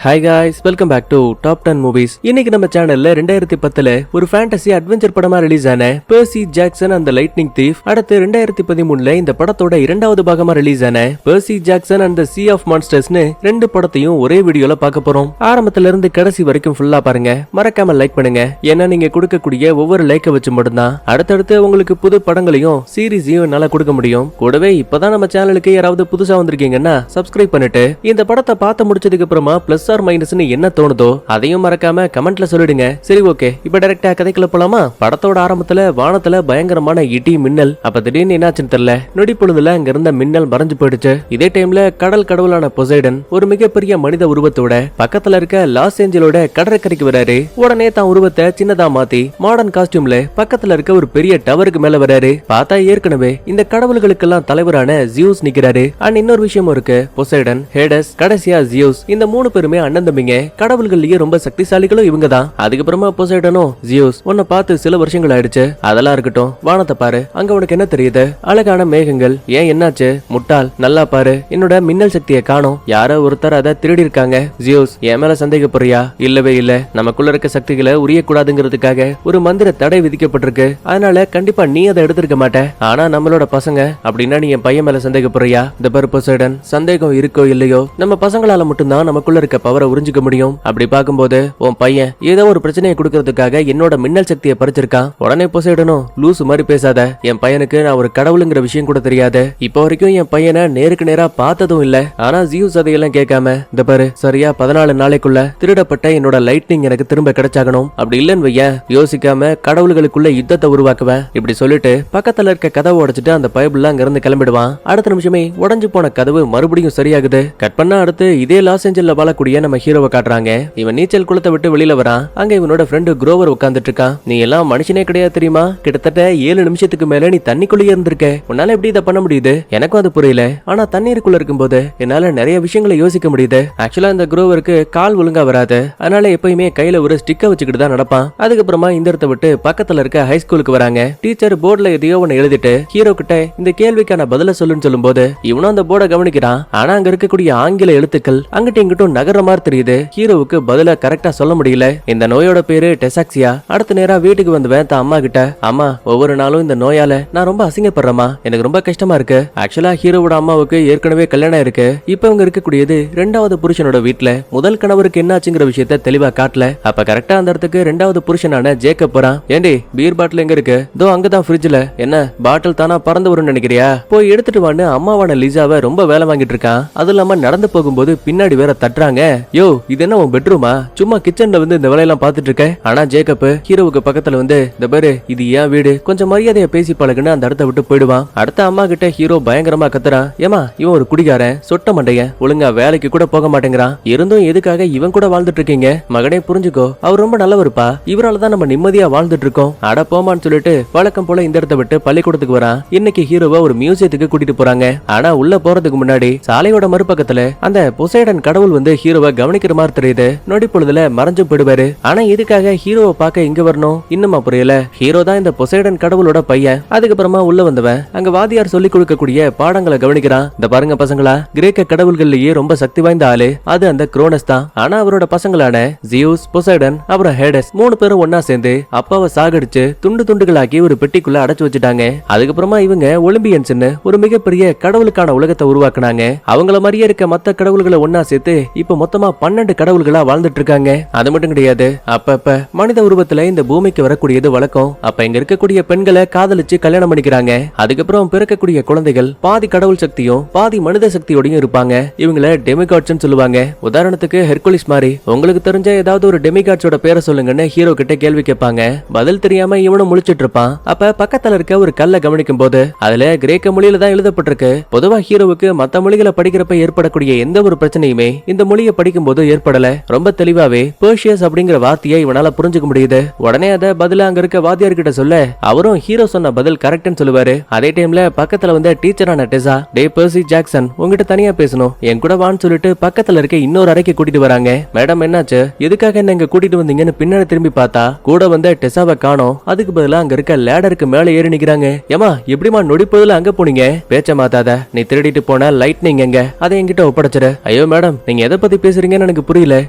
Hi guys, welcome back to top 10 movies. இன்னைக்கு நம்ம சேனல்ல 2010ல ஒரு ஃபேண்டசி அட்வென்ச்சர் படமா ரிலீஸ் ஆன Percy Jackson and the lightning thief. அடுத்து 2013ல இந்த படத்தோட இரண்டாவது பாகமா ரிலீஸ் ஆன Percy Jackson and the sea of மான்ஸ்டர்ஸ்னு ரெண்டு படத்தையும் ஒரே வீடியோல பார்க்க போறோம். ஆரம்பத்துல இருந்து கடைசி வரைக்கும் ஃபுல்லா பாருங்க. மறக்காம லைக் பண்ணுங்க. ஏன்னா நீங்க கொடுக்கக்கூடிய ஒவ்வொரு லைக்கை வச்சு மட்டும்தான் அடுத்தடுத்து உங்களுக்கு புது படங்களையும் சீரீஸையும் என்னால கொடுக்க முடியும். கூடவே இப்பதான் நம்ம சேனலுக்கு யாராவது புதுசா வந்திருக்கீங்கன்னா சப்ஸ்கிரைப் பண்ணிட்டு இந்த படத்தை பார்த்து முடிச்சதுக்கு அப்புறமா பிளஸ் ஆர் மைனஸ்னு என்ன தோணுதோ அதையும் மறக்காம கமெண்ட்ல சொல்லிடுங்க. சரி, ஓகே, இப்ப டைரக்டா கதைக்குள்ள போலாமா? படத்தோட ஆரம்பத்துல வானத்துல பயங்கரமான இடி மின்னல். அப்ப திடீர்னு என்னாச்சுன்னு தெரியல, நொடி பொழுதுல அங்க இருந்த மின்னல் மறைஞ்சு போயிடுச்சு. இதே டைம்ல கடல் கடவுளான பொசைடன் ஒரு மிகப்பெரிய மனித உருவத்தோட பக்கத்துல இருக்க லாஸ் ஏஞ்சலோட கடற்கரைக்கு வராரு. உடனே தான் உருவத்தை சின்னதா மாத்தி மாடர்ன் காஸ்டியூம்ல பக்கத்துல இருக்க ஒரு பெரிய டவருக்கு மேல வராரு. பார்த்தா ஏற்கனவே இந்த கடவுள்களுக்கெல்லாம் தலைவரான ஜியூஸ் நிக்கிறாரு. அண்ட் இன்னொரு விஷயமும் இருக்கு, பொசைடன், ஹேடஸ், கடைசியா ஜியூஸ். இந்த மூணு பேருமே அண்ணன் தம்பிங்க. கடவுள்கள்லயே ரொம்ப சக்திசாலிகளும் இவங்க தான். அதுக்கப்புறமா பொசைடனும் ஜியூஸ் உன்னை பார்த்து சில வருஷங்கள் ஆயிடுச்சு, அதெல்லாம் இருக்கட்டும், வானத்தை பாரு, அங்க உனக்கு என்ன தெரியுது? அழகான மேகங்கள். ஏன், என்னாச்சு? முட்டாள், நல்லா பாரு, என்னோட மின்னல் சக்தியை காணோம், யாரோ ஒருத்தர் அதை திருடி இருக்காங்க. ஜியூஸ், என் மேல சந்தேகப்படுறியா? இல்லவே இல்ல, நமக்குள்ள இருக்க சக்திகளை உரியக்கூடாதுங்கிறதுக்காக ஒரு மந்திர தடை விதிக்கப்பட்டிருக்கு. அதனால கண்டிப்பா நீ அதை எடுத்திருக்க மாட்ட. ஆனா நம்மளோட பசங்க அப்படின்னா நீ என் பையன் மேல சந்தேகப்படுறியா? இந்த பாரு பொசைடன், சந்தேகம் இருக்கோ இல்லையோ, நம்ம பசங்களால மட்டும்தான் நமக்குள்ள இருக்க பவரை உறிஞ்சிக்க முடியும். அப்படி பார்க்கும்போது உன் பையன் ஏதோ ஒரு பிரச்சனையை கொடுக்கறதுக்காக என்னோட மின்னல் சக்தியை பறிச்சிருக்கான். உடனே பொசைடனும், லூசு மாதிரி பேசாத, என் பையனுக்கு நான் ஒரு கடவுளுங்கிற விஷயம் கூட தெரியாது, இப்போ வரைக்கும் என் பையனை நேருக்கு நேரா பார்த்ததும் இல்ல. ஆனா ஜியூஸ் அதையெல்லாம் கேட்காம, இந்த பாரு, சரியா 14 நாளைக்குள்ள திருடப்பட்ட என்னோட லைட்னிங் எனக்கு திரும்ப கிடைச்சாகணும், அப்படி இல்லன்னு வையன் யோசிக்காம கடவுள்களுக்குள்ள யுத்தத்தை உருவாக்குவேன். இப்படி சொல்லிட்டு பக்கத்துல இருக்க கதவை உடைச்சிட்டு அந்த பைபிள்ல அங்க இருந்து கிளம்பிடுவான். அடுத்த நிமிஷமே உடஞ்சு போன கதவு மறுபடியும் சரியாகுது. கட் பண்ணா அடுத்து இதே லாஸ் ஏஞ்சல்ல வாழக்கூடிய நம்ம ஹீரோவை காட்டுறாங்க. இவன் நீச்சல் குளத்தை விட்டு வெளியில வரான். அங்க இவனோட ஃப்ரெண்டு குரோவர் உட்கார்ந்துட்டு இருக்கான். நீ எல்லாம் மனுஷனே கிடையாது தெரியுமா? கிட்டத்தட்ட 7 நிமிஷத்துக்கு மேல நீ தண்ணிக்குள்ளேயே இருந்திருக்க. உன்னால எப்படி இதை பண்ண முடியுது? எனக்கும் அது புரியல. ஆனா தண்ணீருக்குள்ள இருக்கும்போது என்னால நிறைய விஷயங்களை யோசிக்க முடியுது. ஆக்சுவலா இந்த குரோவருக்கு கால் ஒழுங்கா வராது. அதனால எப்பயுமே கையில ஒரு ஸ்டிக்கை வச்சுக்கிட்டு தான் நடப்பான். அதுக்கப்புறமா இந்த இடத்தை விட்டு பக்கத்துல இருக்க ஹை ஸ்கூலுக்கு வராங்க. டீச்சர் போர்டுல எதையோ ஒன்னு எழுதிட்டு ஹீரோ கிட்ட இந்த கேள்விக்கான பதில சொல்லுன்னு சொல்லும் போது இவனும் அந்த போர்டை கவனிக்கிறான். ஆனா அங்க இருக்கக்கூடிய ஆங்கில எழுத்துக்கள் அங்கிட்ட இங்கிட்டும் நகர மாதிரி தெரியுது. ஹீரோவுக்கு பதில கரெக்டா சொல்ல முடியல. இந்த நோயோட பேரு டெசாக்சியா. அடுத்த நேரா வீட்டுக்கு வந்துவேன் தான் அம்மா கிட்ட, அம்மா, ஒவ்வொரு நாளும் இந்த நோயால நான் ரொம்ப அசிங்கப்படுறேமா, எனக்கு ரொம்ப கஷ்டமா இருக்கு. ஆக்சுவலா ஹீரோவோட அம்மாவுக்கு ஏற்கனவே கல்யாணம் இருக்கு. இப்ப அவங்க இருக்கக்கூடியது ரெண்டாவது புருஷனோட வீட்டுல. முதல் கணவருக்கு என்னாச்சுங்கிற விஷயத்த தெளிவா காட்டல. அப்ப கரெக்டா அந்த இடத்துக்கு ரெண்டாவது புருஷனான ஜேக்கப் போறான். ஏண்டி, பீர் பாட்டில் எங்க இருக்கு? தோ அங்கதான் ஃப்ரிட்ஜ்ல. என்ன, பாட்டில் தானா பறந்து வரும்னு நினைக்கிறியா? போய் எடுத்துட்டு வான்னு அம்மாவான லிசாவை ரொம்ப வேலை வாங்கிட்டு இருக்கான். அது இல்லாம நடந்து போகும்போது பின்னாடி வேற தட்டுறாங்க. யோ, இது என்ன உன் பெட்ரூமா? சும்மா கிச்சன்ல வந்து இந்த வேலையெல்லாம் பாத்துட்டு இருக்க. ஆனா ஜேக்கப் ஹீரோவுக்கு பக்கத்துல வந்து, இந்த பாரு, இது ஏன் வீடு, கொஞ்சம் மரியாதைய பேசி பழகுன்னு அந்த இடத்த விட்டு போயிடுவான். அடுத்த அம்மா கிட்ட ஹீரோ பயங்கரமா கத்துறான். ஏமா, இவன் ஒரு குடிகாரன், சொட்ட மண்டையன், ஒழுங்கா வேலைக்கு கூட போக மாட்டேங்கிறான். இருந்தும் எதுக்காக இவன் கூட வாழ்ந்துட்டு இருக்கீங்க? மகனே புரிஞ்சுக்கோ, அவர் ரொம்ப நல்லவருப்பா, இவராலதான் நம்ம நிம்மதியா வாழ்ந்துட்டு இருக்கோம். அட போமான்னு சொல்லிட்டு வழக்கம் போல இந்த இடத்த விட்டு பள்ளிக்கூடத்துக்கு வரான். இன்னைக்கு ஹீரோவை ஒரு மியூசியத்துக்கு கூட்டிட்டு போறாங்க. ஆனா உள்ள போறதுக்கு முன்னாடி சாலையோட மறுபக்கத்துல அந்த பொசைடன் கடவுள் வந்து ஹீரோவை கவனிக்கிற மாதிரி தெரியுது. நொடி பொழுதுல மறைஞ்சு போயிடுவாரு. ஆனா இதுக்காக ஹீரோவை பார்க்க இங்க வரணும், இன்னுமா புரியல. ஹீரோ தான் இந்த பொசைடன் கடவுளோட பையன். அதுக்கப்புறமா உள்ள வந்தவன் அங்க வாதியார் சொல்லி கொடுக்கக்கூடிய பாடங்களை கவனிக்கிறான். இந்த பாருங்க பசங்களா, கிரேக்க கடவுள்கள்லயே ரொம்ப சக்தி வாய்ந்த ஆளு அது அந்த குரோனஸ் தான். ஆனா அவரோட பசங்களான ஜியூஸ், பொசைடன், அப்புறம் ஹேடஸ் 3 பேரும் ஒன்னா சேர்ந்து அப்பாவை சாகடிச்சு துண்டு துண்டுகளாக்கி ஒரு பெட்டிக்குள்ள அடைச்சு வச்சுட்டாங்க. அதுக்கப்புறமா இவங்க ஒலிம்பியன்ஸ்னு ஒரு மிகப்பெரிய கடவுளுக்கான உலகத்தை உருவாக்குனாங்க. அவங்கள மாதிரியே இருக்க மத்த கடவுள்களை ஒன்னா சேர்த்து இப்ப மொத்தமா 12 கடவுள்களா வாழ்ந்துட்டு இருக்காங்க. அது மட்டும் கிடையாது, அப்ப மனித உருவத்துல இந்த பூமிக்கு வரக்கூடியது வழக்கம். அப்ப இங்க இருக்கக்கூடிய பெண்களை காதலிச்சு கல்யாணம் பண்ணிக்கிறாங்க. அதுக்கப்புறம் பிறக்கக்கூடிய குழந்தைகள் பாதி கடவுள் சக்தியும் பாதி மனித சக்தியோடையும் இருப்பாங்க. இவங்கள டெமிகாட்ஸ் சொல்லுவாங்க. உதாரணத்துக்கு ஹெர்குலிஸ் மாதிரி. உங்களுக்கு தெரிஞ்ச ஏதாவது ஒரு டெமிகாட்ஸோட பேரை சொல்லுங்கன்னு ஹீரோ கிட்ட கேள்வி கேட்பாங்க. பதில் தெரியாம இவனும் முழிச்சிட்டு இருப்பான். அப்ப பக்கத்துல இருக்க ஒரு கல்லை கவனிக்கும் போது அதுல கிரேக்க மொழியில தான் எழுதப்பட்டிருக்கு. பொதுவா ஹீரோவுக்கு மத்த மொழிகளை படிக்கிறப்ப ஏற்படக்கூடிய எந்த ஒரு பிரச்சனையுமே இந்த மொழியை படிக்கும் போது ஏற்படல. ரொம்ப தெளிவாவே பெர்ஷியஸ் அப்படிங்கிற வார்த்தையை இவனால புரிஞ்சுக்க முடியுது. உடனே அதை பதில அங்க இருக்க வாத்தியார் கிட்ட சொல்ல அவரும் ஹீரோ சொன்ன பதில் கரெக்ட்னு சொல்லுவாரு. அதே டைம்ல பக்கத்துல வந்து டீச்சரான டெசா, டே பெர்சி ஜாக்சன், உங்ககிட்ட தனியா பேசணும், என் கூட வான்னு சொல்லிட்டு பக்கத்துல இருக்க இன்னொரு அறைக்கு கூட்டிட்டு வராங்க. மேடம், என்னாச்சு? எதுக்காக என்ன இங்க கூட்டிட்டு வந்தீங்கன்னு பின்னாடி திரும்பி பார்த்தா கூட வந்த டெசாவை காணோம். அதுக்கு பதிலா அங்க இருக்க லேடருக்கு மேல ஏறி நிக்கிறாங்க. ஏமா, எப்படிமா நொடிப்பதுல அங்க போனீங்க? பேச்ச மாத்தாத, நீ திருடிட்டு போன லைட்னிங் எங்க? அதை என்கிட்ட ஒப்படைச்சிரு. ஐயோ மேடம், நீங்க எதை பத்தி பேசுறீங்கன்னு எனக்கு புரியல.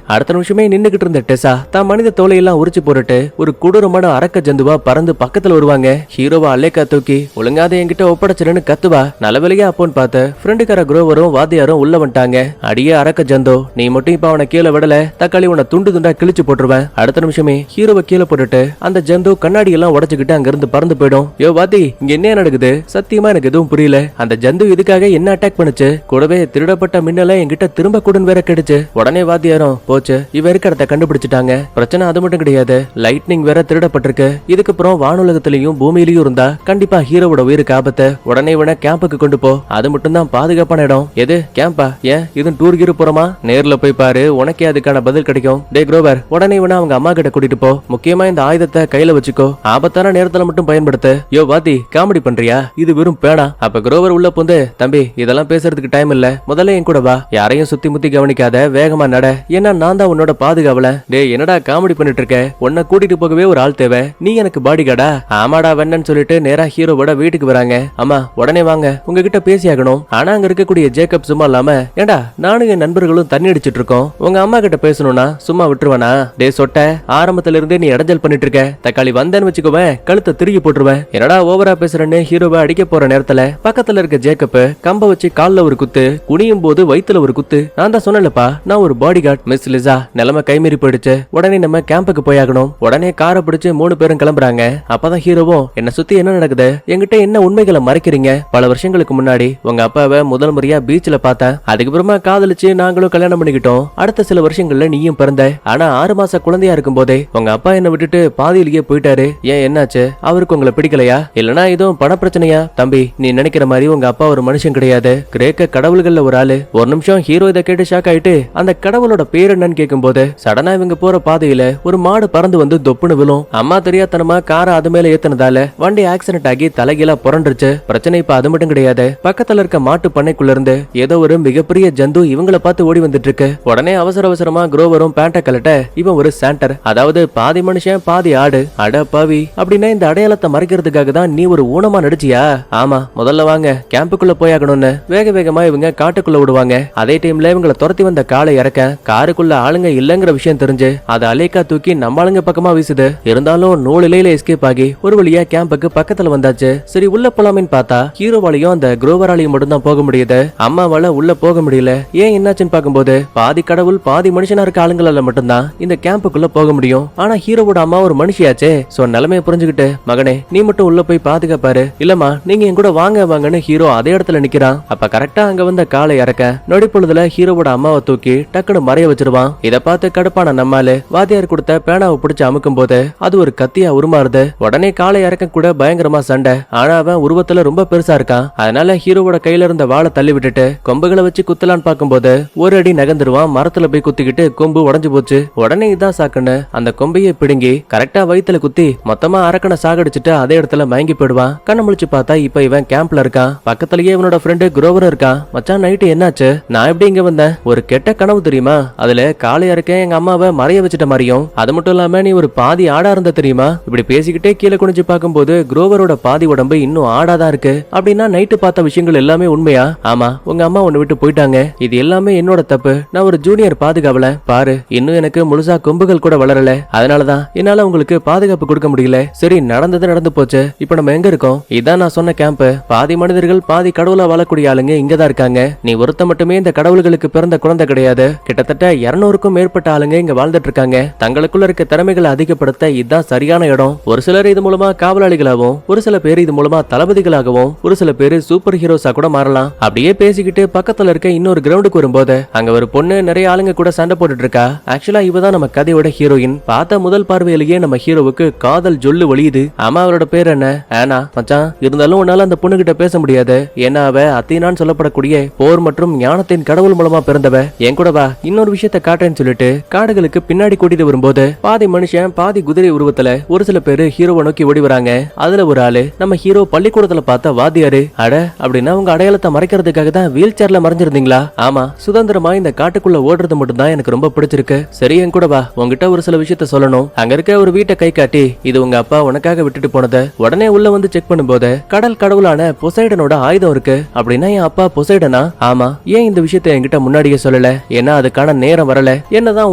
அடுத்த நிமிஷமே நின்னுகிட்டு இருந்த டெசா தான் மனித தோலையெல்லாம் உரிச்சு போட்டுட்டு ஒரு கொடூரமான அரக்க ஜந்துவா பறந்து பக்கத்துல வருவாங்க. ஹீரோவா அலேக்கா தூக்கி ஒழுங்காத என்கிட்ட ஒப்படைச்சிருன்னு கத்துவா. நல்லவேளையா அப்போன்னு பார்த்து ஃப்ரெண்டுக்கார குரோவரும் வாத்தியாரும் உள்ள வந்துட்டாங்க. அடியே அரக்க ஜந்தோ, நீ மட்டும் இப்ப அவனை கீழே விடல, தக்காளி உன்னை துண்டு துண்டா கிழிச்சு போட்டுருவேன். அடுத்த நிமிஷமே ஹீரோவை கீழே போட்டுட்டு அந்த ஜந்து கண்ணாடி எல்லாம் உடைச்சுக்கிட்டு அங்க இருந்து பறந்து போயிடும். யோ வாத்தி, இங்க என்ன நடக்குது? சத்தியமா எனக்கு எதுவும் புரியல. அந்த ஜந்து இதுக்காக என்ன அட்டாக் பண்ணுச்சு? கூடவே திருடப்பட்ட மின்னல என்கிட்ட திரும்ப கூடன் வேற கிடைச்சு. உடனே வாத்தியாரும் போச்சு, இவ இருக்கிறத கண்டுபிடிச்சிட்டாங்க. பிரச்சனை அது மட்டும் கிடையாது, லைட்னிங் வேற திருடப்பட்டிருக்கு. இதுக்கப்புறம் வானுலகத்திலையும் பூமியிலையும் இருந்தா கண்டிப்பா ஹீரோவோட உயிருக்கு ஆபத்து. உடனே இவனை கேம்புக்கு கொண்டு போ, அது மட்டும் தான் பாதுகாப்பான இடம். எது கேம்பா? ஏன் இது டூர் கீரு போறமா? நேர்ல போய் பாரு, உனக்கே அதுக்கான பதில் கிடைக்கும். டே குரோவர், உடனே இவனை அவங்க அம்மா கிட்ட கூட்டிட்டு போ. முக்கியமா இந்த ஆயுதத்தை கையில வச்சுக்கோ, ஆபத்தான நேரத்துல மட்டும் பயன்படுத்து. யோ வாத்தி, காமெடி பண்றியா? இது வெறும் பேனா. அப்ப குரோவர் உள்ள புந்து, தம்பி இதெல்லாம் பேசுறதுக்கு டைம் இல்ல, முதல்ல என் கூட வா. யாரையும் சுத்தி முத்தி கவனிக்காத, வேகமா நட. ஏன்னா நான் தான் உன்னோட பாதுகாவல. டே என்னடா காமெடி பண்ணிட்டு இருக்க? உன்னை கூட்டிட்டு போகவே ஒரு ஆள் தேவை, நீ எனக்கு பாடி கார்டா? ஆமாடா வெண்ணன்னு சொல்லிட்டு நேரா ஹீரோவோட வீட்டுக்கு வராங்க. அம்மா உடனே வாங்க, உங்ககிட்ட பேசி ஆகணும். ஆனா அங்க இருக்கக்கூடிய ஜேக்கப் சும்மா இல்லாம, ஏண்டா நானும் என் நண்பர்களும் தண்ணி அடிச்சிட்டு இருக்கோம், உங்க அம்மா கிட்ட பேசணும்னா சும்மா விட்டுருவானா? டே சொட்ட, ஆரம்பத்துல இருந்தே நீ இடைஞ்சல் பண்ணிட்டு இருக்க. தக்காளி வந்தேன்னு வச்சுக்கோவேன், கழுத்தை திருகி போட்டுருவேன். என்னடா ஓவரா பேசுறேன்னு ஹீரோவை அடிக்க போற நேரத்துல பக்கத்துல இருக்க ஜேக்கப் கம்ப வச்சு கால்ல ஒரு குத்து, குனியும் போது வயித்துல ஒரு குத்து. நான் தான் சொன்னலப்பா, நான் ஒரு பாடி கார்டு. மிஸ் லிசா, நிலைமை கைமீறி போயிடுச்சு, உடனே நம்ம கேம்புக்கு போயாகணும். உடனே காரை பிடிச்சு 3 பேரும் கிளம்புறாங்க. அப்பதான் ஹீரோவும், என்ன சுத்தி என்ன நடக்குது? என்கிட்ட என்ன உண்மைகளை மறைக்கிறீங்க? பல வருஷங்களுக்கு முன்னாடி உங்க அப்பாவை முதல் முறையா பீச்ல பார்த்தேன். அதுக்கப்புறமா காதலிச்சு நாங்களும் கல்யாணம் பண்ணிக்கிட்டோம். அடுத்த சில வருஷங்கள்ல நீயும் பிறந்த. ஆனா 6 மாச குழந்தையா இருக்கும் போதே உங்க அப்பா என்ன விட்டுட்டு பாதியிலேயே போயிட்டாரு. ஏன், என்னாச்சு? அவருக்கு உங்களை பிடிக்கலையா? இல்லனா இதுவும் பண பிரச்சனையா? தம்பி, நீ நினைக்கிற மாதிரி உங்க அப்பா ஒரு மனுஷன் கிடையாது, கிரேக்க கடவுள்கள்ல ஒரு ஆளு. ஒரு நிமிஷம் ஹீரோ இதை கேட்டு ஷாக் ஆயிட்டு அந்த கடவுளோட பேர் என்னன்னு கேட்கும் போது சடனா இவங்க போற பாதையில ஒரு மாடு பறந்து வந்து தொப்புன்னு விழும். அம்மா தெரியாதனமா காரை அது மேல ஏத்தனதால வண்டி ஆக்சிடென்ட் ஆகி தலைகீழா புரண்டுருச்சு. பிரச்சனை இப்ப அது மட்டும் கிடையாது, பக்கத்துல இருக்க மாட்டு பண்ணைக்குள்ள இருந்து ஏதோ ஒரு மிகப்பெரிய ஜந்து இவங்கள பார்த்து ஓடி வந்துட்டு இருக்கு. உடனே அவசர அவசரமா குரோவரும் பேண்ட கலட்ட, இவன் ஒரு சாண்டர், அதாவது பாதி மனுஷன் பாதி ஆடு. அட பாவி, அப்படின்னா இந்த அடையாளத்தை மறைக்கிறதுக்காக தான் நீ ஒரு ஊனமா நடிச்சியா? ஆமா, முதல்ல வாங்க கேம்புக்குள்ள போயாகணும்னு வேக வேகமா இவங்க காட்டுக்குள்ள விடுவாங்க. அதே டைம்ல இவங்களை துரத்தி வந்த காலை இறக்க காருக்குள்ள ஆளுங்க இல்லங்கிற விஷயம் தெரிஞ்சு அது அலேக்கா தூக்கி நம்ம ஆளுங்க பக்கமா வீசுது. இருந்தாலும் நூல் இலையில எஸ்கேப் ஆகி ஒரு வழியா கேம்புக்கு பக்கத்துல வந்தாச்சு. சரி உள்ள போலாமேன்னு பார்த்தா ஹீரோவாலையும் அந்த குரோவராலையும் மட்டும் தான் போக முடியுது, அம்மாவால உள்ள போக முடியல. ஏன் என்னாச்சுன்னு பார்க்கும்போது பாதி கடவுள் பாதி மனுஷனா இருக்க ஆளுங்களால மட்டும்தான் இந்த கேம்புக்குள்ள போக முடியும். ஆனா ஹீரோவோட அம்மா ஒரு மனுஷியாச்சே. சோ நிலைமையை புரிஞ்சுக்கிட்டு, மகனே நீ மட்டும் உள்ள போய் பாதுகாப்பாரு, இல்லம்மா நீங்க என் கூட வாங்க வாங்கன்னு ஹீரோ அதே இடத்துல நிக்கிறான். அப்ப கரெக்டா அங்க வந்த காலை இறக்க நொடிப்பொழுதுல ஹீரோவோட அம்மாவை தூக்கி டக்குன்னு மறைய வச்சிருவான். இத பார்த்து கடுப்பான நம்மால வாத்தியார் கொடுத்த பேனாவை பிடிச்சு அமுக்கும் போது அது ஒரு கத்தியா உருமாறுது. உடனே காலை இறக்க கூட பயங்கரமா சண்டை. ஆனா அவன் உருவத்துல ரொம்ப பெருசா இருக்கான். அதனால ஹீரோவோட கையில இருந்த வாளை தள்ளி விட்டுட்டு கொம்புகளை வச்சு குத்தலான்னு பார்க்கும்போது ஒரு அடி நகர்ந்துருவான். மரத்துல போய் குத்திக்கிட்டு கொம்பு உடஞ்சு போச்சு. உடனே இதான் சாக்குன்னு அந்த கொம்பையை பிடுங்கி கரெக்டா வயித்துல குத்தி மொத்தமா அரக்கனை சாகடிச்சுட்டு அதே இடத்துல மயங்கி போயிடுவான். கண்ண முழிச்சு பார்த்தா இப்ப இவன் கேம்ப்ல இருக்கான். பக்கத்துலயே இவனோட ஃப்ரெண்டு குரோவரும் இருக்கான். மச்சான் நைட்டு என்னாச்சு? நான் எப்படி இங்க வந்தேன்? ஒரு கெட்ட கனவு தெரியுமா? அதுல காலை இறக்க எங்க அம்மாவை மறைய வச்சுட்ட மாதிரியும், அது மட்டும் இல்லாம நீ ஒரு பாதி ஆடா இருந்த தெரியுமா? இப்படி பேசிக்கிட்டே கீழே குனிஞ்சு பார்க்கும்போது குரோவரோட பாதி உடம்பு இன்னும் ஆடாதான் இருக்கு. அப்படின்னா நைட்டு பார்த்த விஷயங்கள் எல்லாமே உண்மையா? ஆமா, உங்க அம்மா ஒண்ணு விட்டு போயிட்டாங்க, இது எல்லாமே என்னோட தப்பு. நான் ஒரு ஜூனியர் பாதுகாவல. பாரு, இன்னும் எனக்கு முழுசா கொம்புகள் கூட வளரல, அதனாலதான் என்னால உங்களுக்கு பாதுகாப்பு கொடுக்க முடியல. சரி, நடந்தது நடந்து போச்சு. இப்ப நம்ம எங்க இருக்கோம்? இதான் நான் சொன்ன கேம்ப். பாதி மனிதர்கள் பாதி கடவுளா வாழக்கூடிய ஆளுங்க இங்கதான் இருக்காங்க. நீ ஒருத்த மட்டுமே இந்த கடவுள்களுக்கு பிறந்த குழந்தை கிடையாது. கிட்டத்தட்ட 200க்கும் மேற்பட்ட ஆளுங்க இங்க வாழ்ந்துட்டு இருக்காங்க. தங்களுக்குள்ள இருக்க திறமைகளை அதிகப்படுத்த இதுதான் சரியான இடம். ஒரு சிலர் இது மூலமா காவலாளிகளாகவும், ஒரு சில பேர் இது மூலமா தளபதிகளாகவும், ஒரு சில பேர் சூப்பர் ஹீரோஸா கூட மாறலாம். அப்படியே பேசிக்கிட்டு பக்கத்துல இருக்க இன்னொரு கிரவுண்டுக்கு வரும்போது அங்க ஒரு பொண்ணு நிறைய ஆளுங்க கூட சண்டை போட்டுட்டு இருக்கா. ஆக்சுவலா இவதான் நம்ம கதையோட ஹீரோயின். பார்த்த முதல் பார்வையிலேயே நம்ம ஹீரோவுக்கு காதல் ஜொல்லு வலியுது. ஆமா, அவரோட பேர் என்ன? ஆனா. மச்சான், இருந்தாலும் உன்னால அந்த பொண்ணு கிட்ட பேச முடியாது. ஏன்னா அவ அத்தீனான்னு சொல்லப்படக்கூடிய போர் மற்றும் ஞானத்தின் கடவுள் மூலமா பிறந்தவ. என் கூட வா, இன்னொரு விஷயத்த காட்டுறேன்னு சொல்லிட்டு காடுகளுக்கு பின்னாடி கூட்டிட்டு வரும்போது பாதி மனுஷன் பாதி குதிரை உருவத்துல ஒரு சில பேரு ஹீரோவை நோக்கி ஓடி வராங்க. அதுல ஒரு ஆளு நம்ம ஹீரோ பள்ளிக்கூடத்துல பார்த்த வாத்தியாரு. அட, அப்படின்னா உங்க அடையாளத்தை மறைக்கிறதுக்காக தான் வீல் சேர்ல மறைஞ்சிருந்தீங்களா? ஆமா, சுதந்திரமா இந்த காட்டுக்குள்ள ஓடுறது மட்டும் தான் எனக்கு ரொம்ப பிடிச்சிருக்கு. சரி, என் கூட வா, உங்ககிட்ட ஒரு சில விஷயத்த சொல்லணும். அங்க இருக்க ஒரு வீட்டை கை காட்டி, இது உங்க அப்பா உனக்காக விட்டுட்டு போனது. உடனே உள்ள வந்து செக் பண்ணும்போது கடல் கடவுளான பொசைடனோட ஆயுதம் இருக்கு. அப்படின்னா என் அப்பா பொசைடனா? ஆமா. ஏன் இந்த விஷயத்த என்கிட்ட முன்னாடியே சொல்லல? ஏன்னா அதுக்கான நேரம் வரல. என்னதான்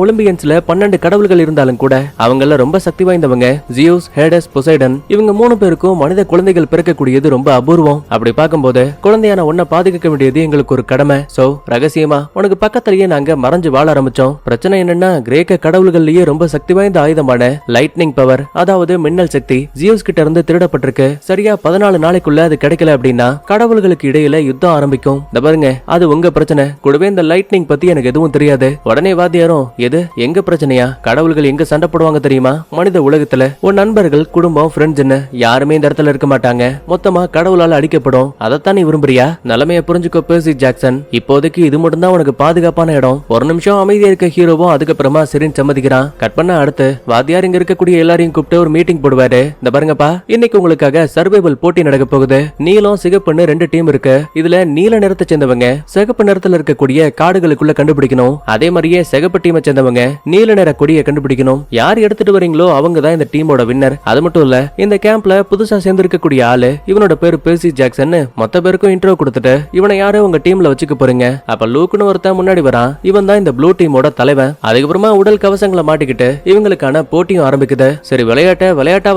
ஒலிம்பியன்ஸ்ல 12 கடவுள்கள் இருந்தாலும் கூட அவங்கள ரொம்ப சக்தி வாய்ந்தவங்க. ஜியூஸ், ஹேடஸ், பொசைடன் இவங்க 3 பேருக்கும் மனித குழந்தைகள் பிறக்கக்கூடியது ரொம்ப அபூர்வம். அப்படி பார்க்கும்போது குழந்தையான உன்னை பாதுகாக்க வேண்டியது எங்களுக்கு ஒரு கடமை. சோ ரகசியமா உனக்கு பக்கத்திலேயே நாங்க மறைஞ்சு வாழ ஆரம்பிச்சோம். பிரச்சனை என்னன்னா கிரேக்க கடவுள்கள்லயே ரொம்ப சக்தி வாய்ந்த ஆயுதமான லைட்னிங் பவர், அதாவது மின்னல் சக்தி ஜியூஸ் கிட்ட இருந்து திருடப்பட்டிருக்கு. சரியா 14 நாளைக்குள்ள அது கிடைக்கல அப்படின்னா கடவுள்களுக்கு இடையில யுத்தம் ஆரம்பிக்கும். இந்த பாருங்க, அது உங்க பிரச்சனை. கூடவே இந்த லைட்னிங் பத்தி எனக்கு எதுவும் தெரியாது. உடனே வாத்தியாரும், எது எங்க பிரச்சனையா? கடவுள்கள் எங்க சண்டை போடுவாங்க தெரியுமா? மனித உலகத்துல உன் நண்பர்கள், குடும்பம், ஃப்ரெண்ட்ஸ்னு யாருமே இந்த இடத்துல இருக்க மாட்டாங்க. மொத்தமா கடவுளால அடிக்கப்படும். அதைத்தான் நீ விரும்புறியா? நிலைமைய புரிஞ்சுக்கோ பெர்சி ஜாக்சன். இப்போதைக்கு இது மட்டும் தான் உனக்கு பாதுகாப்பான இடம். ஒரு நிமிஷம் அமைதியா இருக்க ஹீரோவும் அதுக்கப்புறமா சரின்னு சம்மதிக்கிறான். கட் பண்ண அடுத்து வாத்தியார் இங்க இருக்கக்கூடிய எல்லாரையும் கூப்பிட்டு ஒரு மீட்டிங் போடுவாரு. இந்த பாருங்கப்பா, இன்னைக்கு உங்களுக்காக சர்வைவல் போட்டி நடக்க போகுது. நீலம், சிகப்புன்னு 2 டீம் இருக்கு. இதுல நீல நிறத்தை சேர்ந்தவங்க சிகப்பு நிறத்துல இருக்கக்கூடிய காடுகளுக்குள்ள கண்டுபிடிக்கணும். அதே மாதிரியே சிகப்பு டீமை சேர்ந்தவங்க நீல நிற கொடியை கண்டுபிடிக்கணும். யார் எடுத்துட்டு வரீங்களோ அவங்க தான் இந்த டீமோட வின்னர். அது மட்டும் இல்ல, இந்த கேம்ப்ல புதுசா சேர்ந்திருக்கக்கூடிய ஆளு, இவனோட பேரு பெர்சி ஜாக்சன். மொத்த பேருக்கும் இன்ட்ரோ கொடுத்துட்டு இவனை யாரும் உங்க டீம்ல வச்சுக்க போறீங்க. அப்ப லூக்குன்னு ஒருத்தன் முன்னாடி வரான். இவன் தான் இந்த ப்ளூ டீமோட தலைவன். அதுக்கப்புறமா உடல் கவசங்களை மாட்டிக்கிட்டு இவங்களுக்கான போட்டியும் ஆரம்பிக்குது. சரி, விளையாட்டா